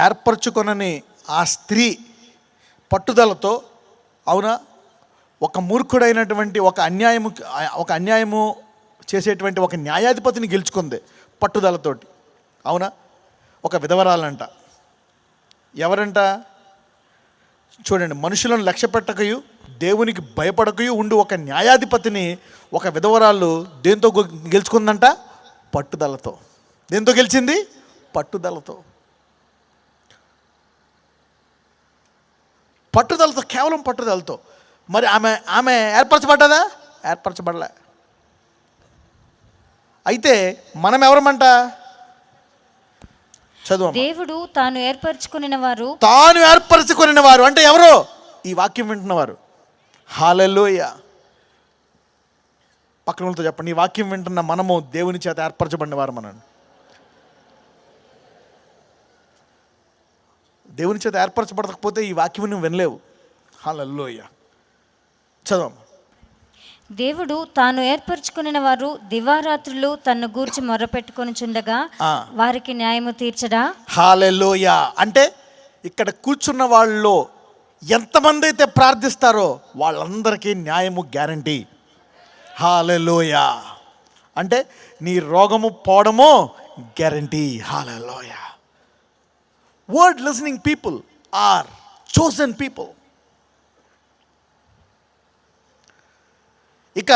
ఏర్పరచుకొనని ఆ స్త్రీ పట్టుదలతో, అవునా, ఒక మూర్ఖుడైనటువంటి ఒక అన్యాయము చేసేటువంటి ఒక న్యాయాధిపతిని గెలుచుకుంది పట్టుదలతోటి. అవునా, ఒక విధవరాలంట. ఎవరంట? చూడండి, మనుషులను లక్ష్య పెట్టకయు దేవునికి భయపడకయు ఉండి ఒక న్యాయాధిపతిని ఒక విధవరాలు దేంతో గెలుచుకుందంట? పట్టుదలతో. దేంతో గెలిచింది? పట్టుదలతో. పట్టుదలతో, కేవలం పట్టుదలతో. మరి ఆమె ఏర్పరచబడ్డదా? ఏర్పరచబడలే. అయితే మనం ఎవరమంట? చదువు. దేవుడు తాను ఏర్పరచుకొనిన వారు అంటే ఎవరు? ఈ వాక్యం వింటున్నవారు. హల్లెలూయా. పక్కన వాళ్ళతో చెప్పండి, ఈ వాక్యం వింటున్న మనము దేవుని చేత ఏర్పరచబడిన వారు. మనం దేవుని చేత ఏర్పరచబడకపోతే ఈ వాక్యం నువ్వు వినలేవు. హల్లెలూయా. చదవం. దేవుడు తాను ఏర్పరచుకుని వారు దివారాత్రులు తన్ను గూర్చి మొరపెట్టుకొనిచుండగా వారికి న్యాయము తీర్చడా? హల్లెలూయా. అంటే ఇక్కడ కూర్చున్న వాళ్ళలో ఎంతమంది అయితే ప్రార్థిస్తారో వాళ్ళందరికీ న్యాయము గ్యారంటీ. హల్లెలూయా. అంటే నీ రోగము పోవడము guarantee. Hallelujah. Word listening people are chosen people. ఇక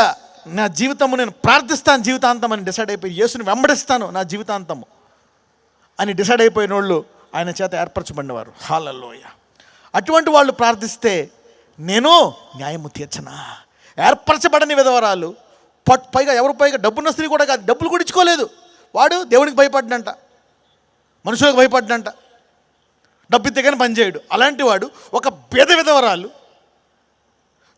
నా జీవితము నేను ప్రార్థిస్తాను జీవితాంతం అని డిసైడ్ అయిపోయి, యేసుని వెంబడిస్తాను నా జీవితాంతము అని డిసైడ్ అయిపోయిన వాళ్ళు ఆయన చేత ఏర్పరచబడినవారు. హల్లెలూయా. అటువంటి వాళ్ళు ప్రార్థిస్తే నేను న్యాయము తీర్చనా? ఏర్పరచబడని విధవరాలు, పైగా డబ్బున్న స్త్రీ కూడా కాదు, డబ్బులు కూడా ఇచ్చుకోలేదు. వాడు దేవునికి భయపడినంట, మనుషులకు భయపడినంట, డబ్బు ఇత్తేగాని పని చేయడు. అలాంటి వాడు ఒక పేద విధవరాలు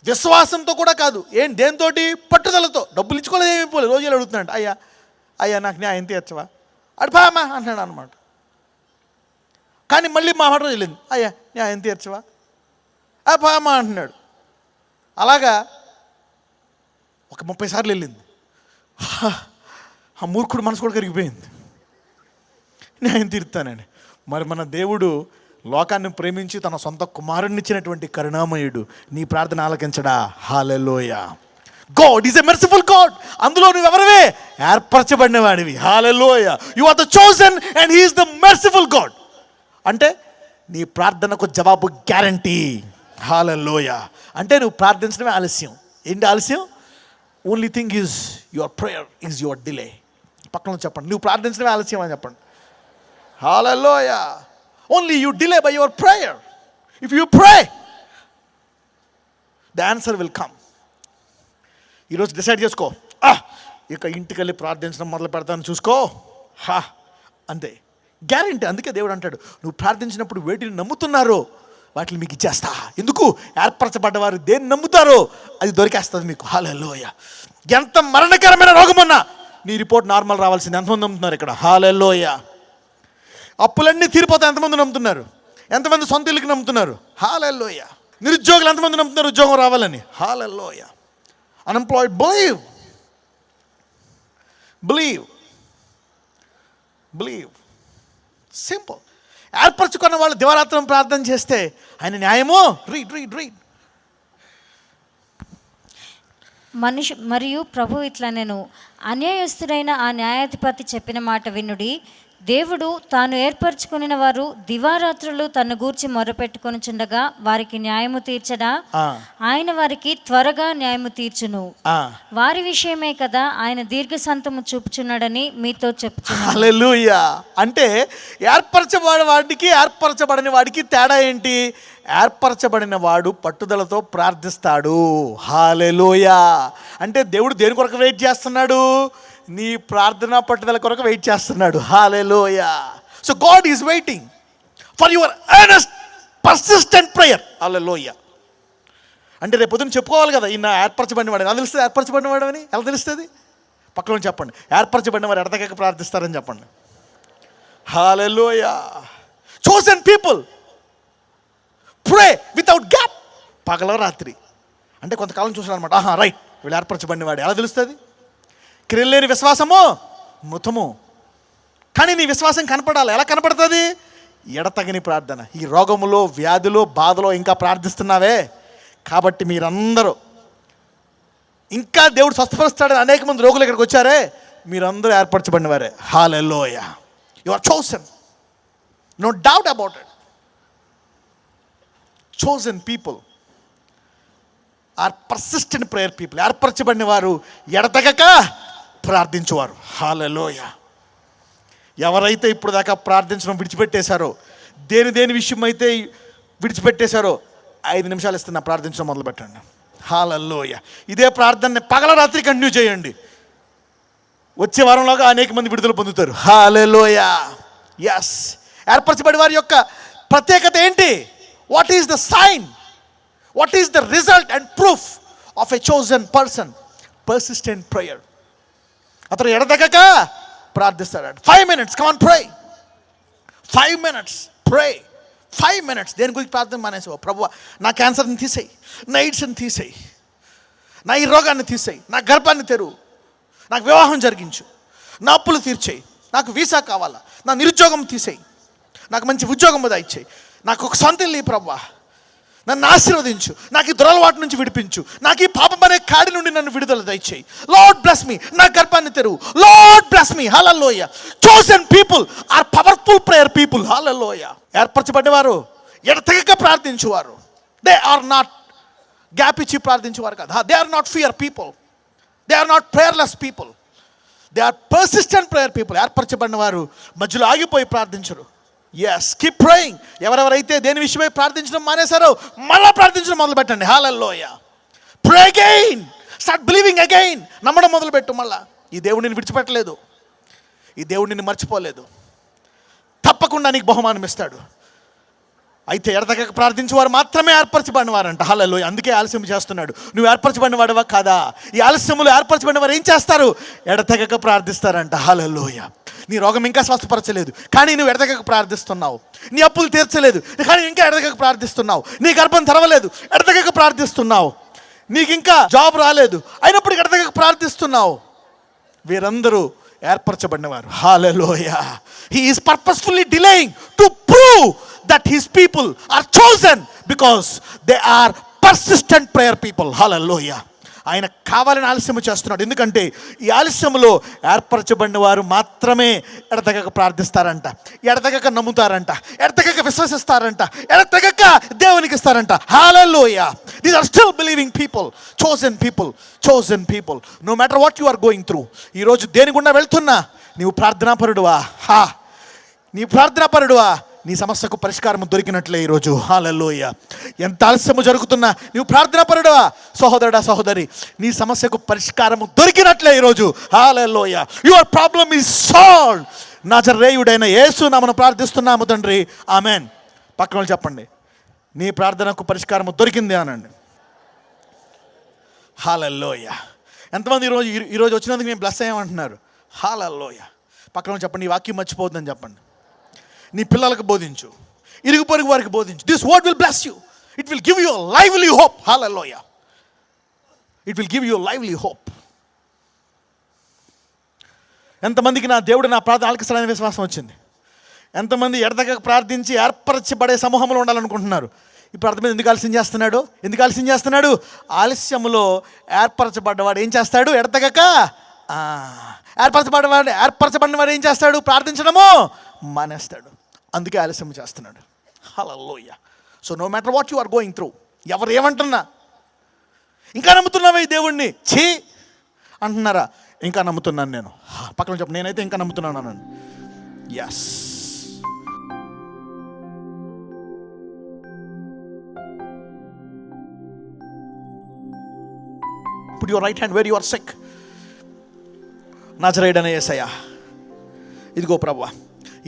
విశ్వాసంతో కూడా కాదు, దేంతోటి? పట్టుదలతో. డబ్బులు ఇచ్చుకోలేదు, ఏమి పోలేదు. రోజులు అడుగుతున్నాడు, అయ్యా నాకు న్యాయం తీర్చవా? అడిపామా అంటున్నాడు అనమాట. కానీ మళ్ళీ మా మాట వెళ్ళింది, అయ్యా న్యాయం తీర్చవా? పామా అంటున్నాడు. అలాగా ఒక 30 సార్లు వెళ్ళింది. ఆ మూర్ఖుడు మనసు కూడా కరిగిపోయింది, న్యాయం తీరుతానని. మరి మన దేవుడు లోకాన్ని ప్రేమించి తన సొంత కుమారుణ్ణి ఇచ్చినటువంటి కరుణామయుడు నీ ప్రార్థన ఆలకించడా? Hallelujah. God is a merciful God. అందులో నువ్వు ఎవరివే? ఏర్పరచబడిన వాడివి. Hallelujah. You are the chosen and he is the merciful God. అంటే నీ ప్రార్థనకు జవాబు గ్యారంటీ. హల్లెలూయా. అంటే నువ్వు ప్రార్థించడమే ఆలస్యం. ఏంటి ఆలస్యం? Only thing is your prayer is your delay. పక్కన చెప్పండి, నువ్వు ప్రార్థించడమే ఆలస్యం అని చెప్పండి. హల్లెలూయా. Only you delay by your prayer. If you pray, the answer will come. ఈరోజు డిసైడ్ చేసుకో, ఇక ఇంటికి వెళ్ళి ప్రార్థించడం మొదలు పెడతాను చూసుకో. అంతే, గ్యారంటీ. అందుకే దేవుడు అంటాడు, నువ్వు ప్రార్థించినప్పుడు వేటిని నమ్ముతున్నారో వాటిని మీకు ఇచ్చేస్తా. ఎందుకు? ఏర్పరచబడ్డవారు దేన్ని నమ్ముతారో అది దొరికేస్తుంది మీకు. హల్లెలూయా. ఎంత మరణకరమైన రోగం ఉన్నా నీ రిపోర్ట్ నార్మల్ రావాల్సింది. ఎంతమంది నమ్ముతున్నారు ఇక్కడ? హల్లెలూయా. అప్పులన్నీ తీరిపోతాయి, ఎంతమంది నమ్ముతున్నారు? ఎంతమంది సొంత ఇల్లుకి నమ్ముతున్నారు? హల్లెలూయా. నిరుద్యోగులు ఎంతమంది నమ్ముతున్నారు ఉద్యోగం రావాలని? హల్లెలూయా. Unemployed, believe. సింపుల్. ఏర్పరచుకున్న వాళ్ళు దివారాత్రం ప్రార్థన చేస్తే ఆయన న్యాయమో. రీడ్. మరియు ప్రభు ఇట్లా నేను అన్యాయస్తుడైన ఆ న్యాయాధిపతి చెప్పిన మాట వినుడి. దేవుడు తాను ఏర్పరచుకుని వారు దివారాత్రులు తన గూర్చి మొరపెట్టుకొనుచుండగా వారికి న్యాయము తీర్చడా, ఆయన వారికి త్వరగా న్యాయము తీర్చును. వారి విషయమే కదా ఆయన దీర్ఘశాంతము చూపుచున్నాడని మీతో చెప్తున్నాను. హల్లెలూయా. అంటే ఏర్పరచబడిన వాడికి ఏర్పరచబడని వాడికి తేడా ఏంటి? ఏర్పరచబడిన వాడు పట్టుదలతో ప్రార్థిస్తాడు. హల్లెలూయా. అంటే దేవుడు దేని కొరకు వెయిట్ చేస్తున్నాడు? నీ ప్రార్థన పట్టుదల కొరకు వెయిట్ చేస్తున్నాడు. Hallelujah. So God is waiting for your earnest persistent prayer. Hallelujah. అంటే రేపు పొద్దున్న చెప్పుకోవాలి కదా, ఈయన ఏర్పరచబడిన వాడు. ఎలా తెలుస్తుంది ఏర్పరచబడిన వాడు అని? ఎలా తెలుస్తుంది? పక్కన చెప్పండి, ఏర్పరచబడిన వారు ఎడతెగక ప్రార్థిస్తారని చెప్పండి. Hallelujah. Chosen people pray without gap. పగల రాత్రి అంటే కొంతకాలం చూసాను అనమాట. రైట్, వీళ్ళు ఏర్పరచబడిన వాడు. ఎలా తెలుస్తుంది? క్రియలేని విశ్వాసము మృతము. కానీ నీ విశ్వాసం కనపడాలి. ఎలా కనపడుతుంది? ఎడతగని ప్రార్థన. ఈ రోగములో, వ్యాధిలో, బాధలో ఇంకా ప్రార్థిస్తున్నావే, కాబట్టి మీరందరూ ఇంకా దేవుడు స్వస్థపరుస్తాడని అనేక మంది రోగులు ఇక్కడికి వచ్చారే, మీరందరూ ఏర్పరచబడిన వారే. Hallelujah. You are chosen, no doubt about it. Chosen people are persistent prayer people. ఏర్పరచబడిన వారు ఎడతెగక ప్రార్థించువారు. హల్లెలూయా. ఎవరైతే ఇప్పుడు దాకా ప్రార్థించడం విడిచిపెట్టేశారో, దేని విషయం అయితే విడిచిపెట్టేశారో, 5 నిమిషాలు ఇస్తున్నా, ప్రార్థించడం మొదలు పెట్టండి. హల్లెలూయా. ఇదే ప్రార్థనని పగల రాత్రి కంటిన్యూ చేయండి. వచ్చే వారంలోగా అనేక మంది విడుదల పొందుతారు. హల్లెలూయా. ఎస్. ఏర్పరచబడి వారి యొక్క ప్రత్యేకత ఏంటి? What is the sign? What is the result and proof of a chosen person? Persistent prayer. అతను ఎడతెగక ప్రార్థిస్తాడు. 5 minutes, come on pray. 5 minutes pray. 5 minutes. దేని గురించి ప్రార్థన మానేసావు? ప్రభువా, నా క్యాన్సర్ని తీసేయి, నా ఎయిడ్స్ని తీసేయి, నా ఈ రోగాన్ని తీసేయి, నా గర్భాన్ని తెరువు, నాకు వివాహం జరిగించు, నా అప్పులు తీర్చేయి, నాకు వీసా కావాలా, నా నిరుద్యోగం తీసేయి, నాకు మంచి ఉద్యోగం దయచేయి, నాకు ఒక సొంత ఇల్లు ప్రభువా, నన్ను ఆశీర్వదించు, నాకు ఈ దురలవాటు నుంచి విడిపించు, నాకు ఈ పాపం అనే కాడి నుండి నన్ను విడుదల దయచేయి. Lord bless me. నా గర్భాన్ని తెరువు. Lord bless me. Hallelujah. Chosen people are powerful prayer people. Hallelujah. ఏర్పరచబడ్డవారు ఎడతెగక ప్రార్థించువారు. దే ఆర్ నాట్ గ్యాప్ ఇచ్చి ప్రార్థించేవారు కదా. They are not fear people. They are not prayerless people. They are persistent prayer people. ఏర్పరచబడిన వారు మధ్యలో ఆగిపోయి ప్రార్థించరు. Yes, keep praying. ఎవరెవరైతే దేని విషయమై ప్రార్థించడం మానేశారో, మళ్ళా ప్రార్థించడం మొదలు పెట్టండి. హల్లెలూయా. ప్రే అగైన్. Start believing again. నమ్మడం మొదలుపెట్టు. మళ్ళా ఈ దేవుడు నిన్ను విడిచిపెట్టలేదు, ఈ దేవుడు నిన్ను మర్చిపోలేదు. తప్పకుండా నీకు బహుమానం ఇస్తాడు. అయితే ఎడతెగక ప్రార్థించేవారు మాత్రమే ఏర్పరచబడిన వారంట. హల్లెలూయా. అందుకే ఆలస్యం చేస్తున్నాడు. నువ్వు ఏర్పరచబడిన వాడవా కాదా? ఈ ఆలస్యములు ఏర్పరచబడిన వారు ఏం చేస్తారు? ఎడతెగక ప్రార్థిస్తారంట. హల్లెలూయా. నీ రోగం ఇంకా స్వస్థపరచలేదు, కానీ నువ్వు ఎడతెగక ప్రార్థిస్తున్నావు. నీ అప్పులు తీర్చలేదు, కానీ ఇంకా ఎడతెగక ప్రార్థిస్తున్నావు. నీ గర్భం తెరవలేదు, ఎడతెగక ప్రార్థిస్తున్నావు. నీకు ఇంకా జాబ్ రాలేదు, అయినప్పుడు ఎడతెగక ప్రార్థిస్తున్నావు. వీరందరూ ఏర్పరచబడినవారు. Hallelujah. He is purposefully delaying to prove that his people are chosen because they are persistent prayer people. Hallelujah. ఆయన కావాలని ఆలస్యము చేస్తున్నాడు. ఎందుకంటే ఈ ఆలస్యములో ఏర్పరచబడిన వారు మాత్రమే ఎడతెగక ప్రార్థిస్తారంట, ఎడతెగక నమ్ముతారంట, ఎడతెగక విశ్వసిస్తారంట, ఎడతెగక దేవునికి ఇస్తారంట. హల్లెలూయా. These are still believing people, chosen people, chosen people. No matter what you are going through. ఈరోజు దేని గుండా వెళ్తున్నా, నీవు ప్రార్థనాపరుడువా? నీ ప్రార్థనాపరుడువా? నీ సమస్యకు పరిష్కారం దొరికినట్లే ఈరోజు. హల్లెలూయా. ఎంత ఆలస్యము జరుగుతున్నా నీవు ప్రార్థనాపరుడువా? సహోదరుడా, సహోదరి, నీ సమస్యకు పరిష్కారము దొరికినట్లే ఈరోజు. Hallelujah. Your problem is solved. నజరేయుడైన యేసు నామమున ప్రార్థిస్తున్నాము తండ్రి. ఆమేన్. పక్కన వాళ్ళు చెప్పండి, నీ ప్రార్థనకు పరిష్కారము దొరికింది అనండి. హల్లెలూయా. ఎంతమంది ఈరోజు వచ్చినందుకు మేము బ్లెస్ అయ్యామంటున్నారు? హల్లెలూయా. పక్కన వాళ్ళు చెప్పండి, ఈ వాక్యం మర్చిపోవద్దని చెప్పండి. నీ పిల్లలకు బోధించు, ఇరుగు పొరుగు వారికి బోధించు. This word will bless you. It will give you lively hope. Hallelujah. It will give you lively hope. ఎంతమందికి నా దేవుడు నా ప్రార్థన ఆలకిస్తాడనే విశ్వాసం వచ్చింది? ఎంతమంది ఎడతెగక ప్రార్థించి ఏర్పరచబడే సమూహంలో ఉండాలనుకుంటున్నారు? ఇప్పుడు అర్థమైంది ఎందుకు ఆలస్యం చేస్తున్నాడు. ఎందుకు ఆలస్యం చేస్తున్నాడు? ఆలస్యములో ఏర్పరచబడ్డవాడు ఏం చేస్తాడు? ఎడతెగక ఏర్పరచబడినవాడు ఏం చేస్తాడు? ప్రార్థించడము మానేస్తాడు. అందుకే ఆలస్యం చేస్తున్నాడు. Hallelujah. So no matter what you are going through, ఎవరు ఏమంటున్నా, ఇంకా నమ్ముతున్నావా ఈ దేవుణ్ణి? ఛీ అంటున్నారా? ఇంకా నమ్ముతున్నాను నేను. పక్కన చెప్పు, నేనైతే ఇంకా నమ్ముతున్నాను అన్నాను. Yes. Put your right hand where you are sick. నజరేయుడైన యేసయ్యా, ఇదిగో ప్రభువా,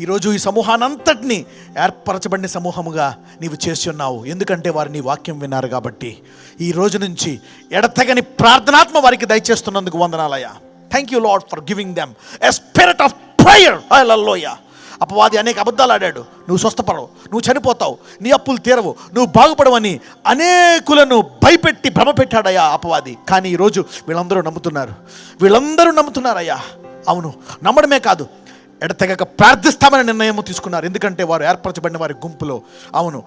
ఈరోజు ఈ సమూహానంతటినీ ఏర్పరచబడిన సమూహముగా నీవు చేసి ఉన్నావు. ఎందుకంటే వారు నీ వాక్యం విన్నారు కాబట్టి. ఈ రోజు నుంచి ఎడతెగని ప్రార్థనాత్మ వారికి దయచేస్తున్నందుకు వందనాలయ్యా. Thank you Lord for giving them a spirit of prayer. Hallelujah. అపవాది అనేక అబద్ధాలు ఆడాడు. నువ్వు స్వస్థపడవు, నువ్వు చనిపోతావు, నీ అప్పులు తీరవు, నువ్వు బాగుపడవని అనేకులను భయపెట్టి భ్రమపెట్టాడయ్యా అపవాది. కానీ ఈరోజు వీళ్ళందరూ నమ్ముతున్నారయ్యా. అవును, నమ్మడమే కాదు, ఎడతెగక ప్రార్థిస్తామని నిర్ణయం తీసుకున్నారు. ఎందుకంటే వారు ఏర్పరచబడిన వారి గుంపులో, అవును,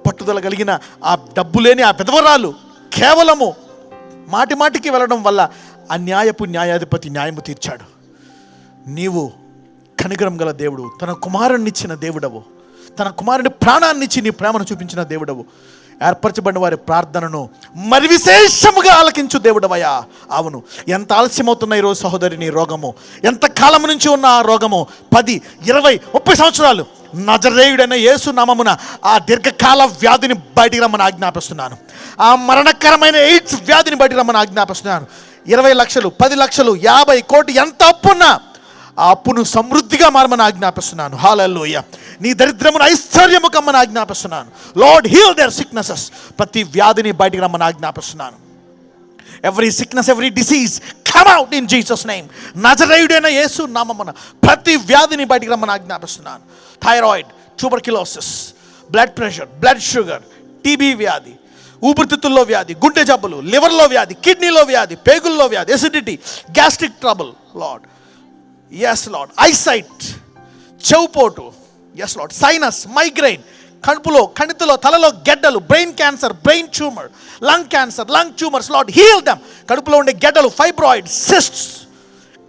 పట్టుదల కలిగిన ఆ డబ్బు లేని ఆ విధవరాలు కేవలము మాటికి వెళ్ళడం వల్ల అన్యాయపు న్యాయాధిపతి న్యాయము తీర్చాడు. నీవు కనికరం గల దేవుడు, తన కుమారుణ్ణి ఇచ్చిన దేవుడవు, తన కుమారుని ప్రాణాన్ని ఇచ్చి నీ ప్రేమను చూపించిన దేవుడవు. ఏర్పరచబడిన వారి ప్రార్థనను మరి విశేషముగా ఆలకించు దేవుడవయ్యా. అవును, ఎంత ఆలస్యం అవుతున్న ఈరోజు సహోదరి నీ రోగము, ఎంత కాలం నుంచి ఉన్న ఆ రోగము, 10, 20, 30 సంవత్సరాలు, నజరేయుడైన యేసు నామమున ఆ దీర్ఘకాల వ్యాధిని బయటికి రమ్మని ఆజ్ఞాపిస్తున్నాను. ఆ మరణకరమైన ఎయిడ్స్ వ్యాధిని బయటికి రమ్మని ఆజ్ఞాపిస్తున్నాను. 20 లక్షలు, 10 లక్షలు, 50 కోటి ఎంత అప్పున్నా ఆ అప్పును సమృద్ధిగా మారమని ఆజ్ఞాపిస్తున్నాను. హల్లెలూయా. నీ దరిద్రమును ఐశ్వర్యము కమ్మని ఆజ్ఞాపిస్తున్నాను. Lord heal their sicknesses. ప్రతి వ్యాధిని బయటికి రమ్మని ఆజ్ఞాపిస్తున్నాను. Every sickness, every disease come out in Jesus name. నజరేయుడైన యేసు నామమున ప్రతి వ్యాధిని బయటికి రమ్మని ఆజ్ఞాపిస్తున్నాను. Thyroid, tuberculosis, blood pressure, blood sugar, TB వ్యాధి, ఊపిరితిత్తుల్లో వ్యాధి, గుండె జబ్బులు, లివర్లో వ్యాధి, కిడ్నీలో వ్యాధి, పేగుల్లో వ్యాధి, acidity, gastric trouble, Lord yes Lord, eyesight, చెవుపోటు, ఎస్ లార్డ్, సైనస్, మైగ్రెయిన్, కడుపులో, కణితిలో, తలలో గెడ్డలు, brain cancer, brain tumour, lung cancer, lung tumours, Lord heal them. కడుపులో ఉండే గెడ్డలు, fibroid, cysts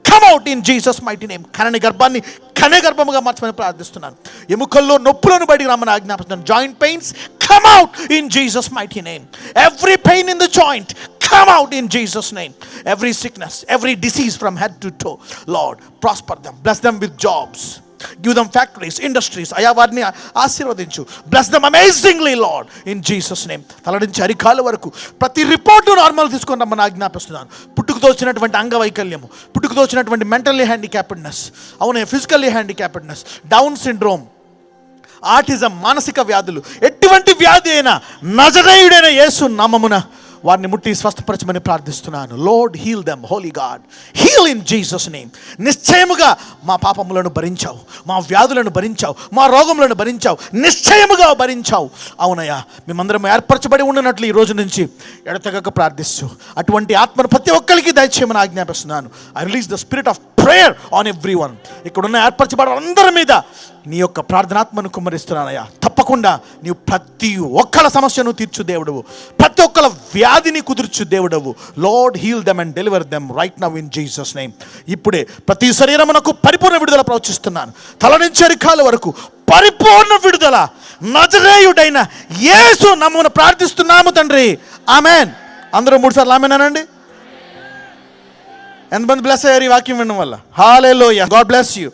come out in Jesus mighty name. కనని గర్భాన్ని కనే గర్భముగా మార్చమని ప్రార్థిస్తున్నాను. ఎముకల్లో నొప్పులను బయటికి రమ్మని ఆజ్ఞాపిస్తున్నాను. Joint pains come out in Jesus mighty name. Every pain in the joint come out in Jesus name. Every sickness, every disease from head to toe, Lord prosper them, bless them with jobs, give them factories, industries. అయా వారిని ఆశీర్వదించు. bless them amazingly Lord in Jesus name. తల నుంచి అరికాల వరకు ప్రతి రిపోర్టు నార్మల్ తీసుకొని రమ్మని ఆజ్ఞాపిస్తున్నాను. పుట్టుకతో వచ్చినటువంటి అంగవైకల్యము, పుట్టుకతో వచ్చినటువంటి మెంటల్లీ హ్యాండిక్యాప్డ్నెస్, అవునే ఫిజికల్లీ హ్యాండిక్యాప్డ్నెస్, డౌన్ సిండ్రోమ్, ఆటిజం, మానసిక వ్యాధులు, ఎటువంటి వ్యాధి అయినా నజరేయుడైన యేసు నామమున వారిని ముట్టి స్వస్థపరచమని ప్రార్థిస్తున్నాను. Lord heal them, holy God heal in Jesus name. నిశ్చయముగా మా పాపములను భరించావు, మా వ్యాధులను భరించావు, మా రోగములను భరించావు, నిశ్చయముగా భరించావు. అవునయ్యా, మేమందరం ఏర్పరచబడి ఉన్నట్లు ఈ రోజు నుంచి ఎడతెగక ప్రార్థిస్తూ అటువంటి ఆత్మను ప్రతి ఒక్కరికి దయచేయమని ఆజ్ఞాపిస్తున్నాను. I release the spirit of prayer on every one. ఇక్కడున్న ఏర్పరచబడిన అందరి మీద నీ యొక్క ప్రార్థనాత్మను కుమ్మరిస్తున్నానయ్యా. తప్పకుండా నీవు ప్రతి ఒక్కల సమస్యను తీర్చు దేవుడవు, ప్రతి ఒక్కల వ్యాధిని కుదుర్చు దేవుడవు. Lord heal them and deliver them right now in Jesus name. ఇప్పుడే ప్రతి శరీరమునకు పరిపూర్ణ విడుదల ప్రవచిస్తున్నాను. తల నుంచి అరికాల వరకు పరిపూర్ణ విడుదల నజరేయుడైన యేసు నామమున ప్రార్థిస్తున్నాము తండ్రి. ఆమెన్. అందరూ 3 సార్లు ఆమెన్ అనండి. ఎంతమంది బ్లెస్ అయ్యారు ఈ వాక్యం వినడం వల్ల? హల్లెలూయా. God bless you.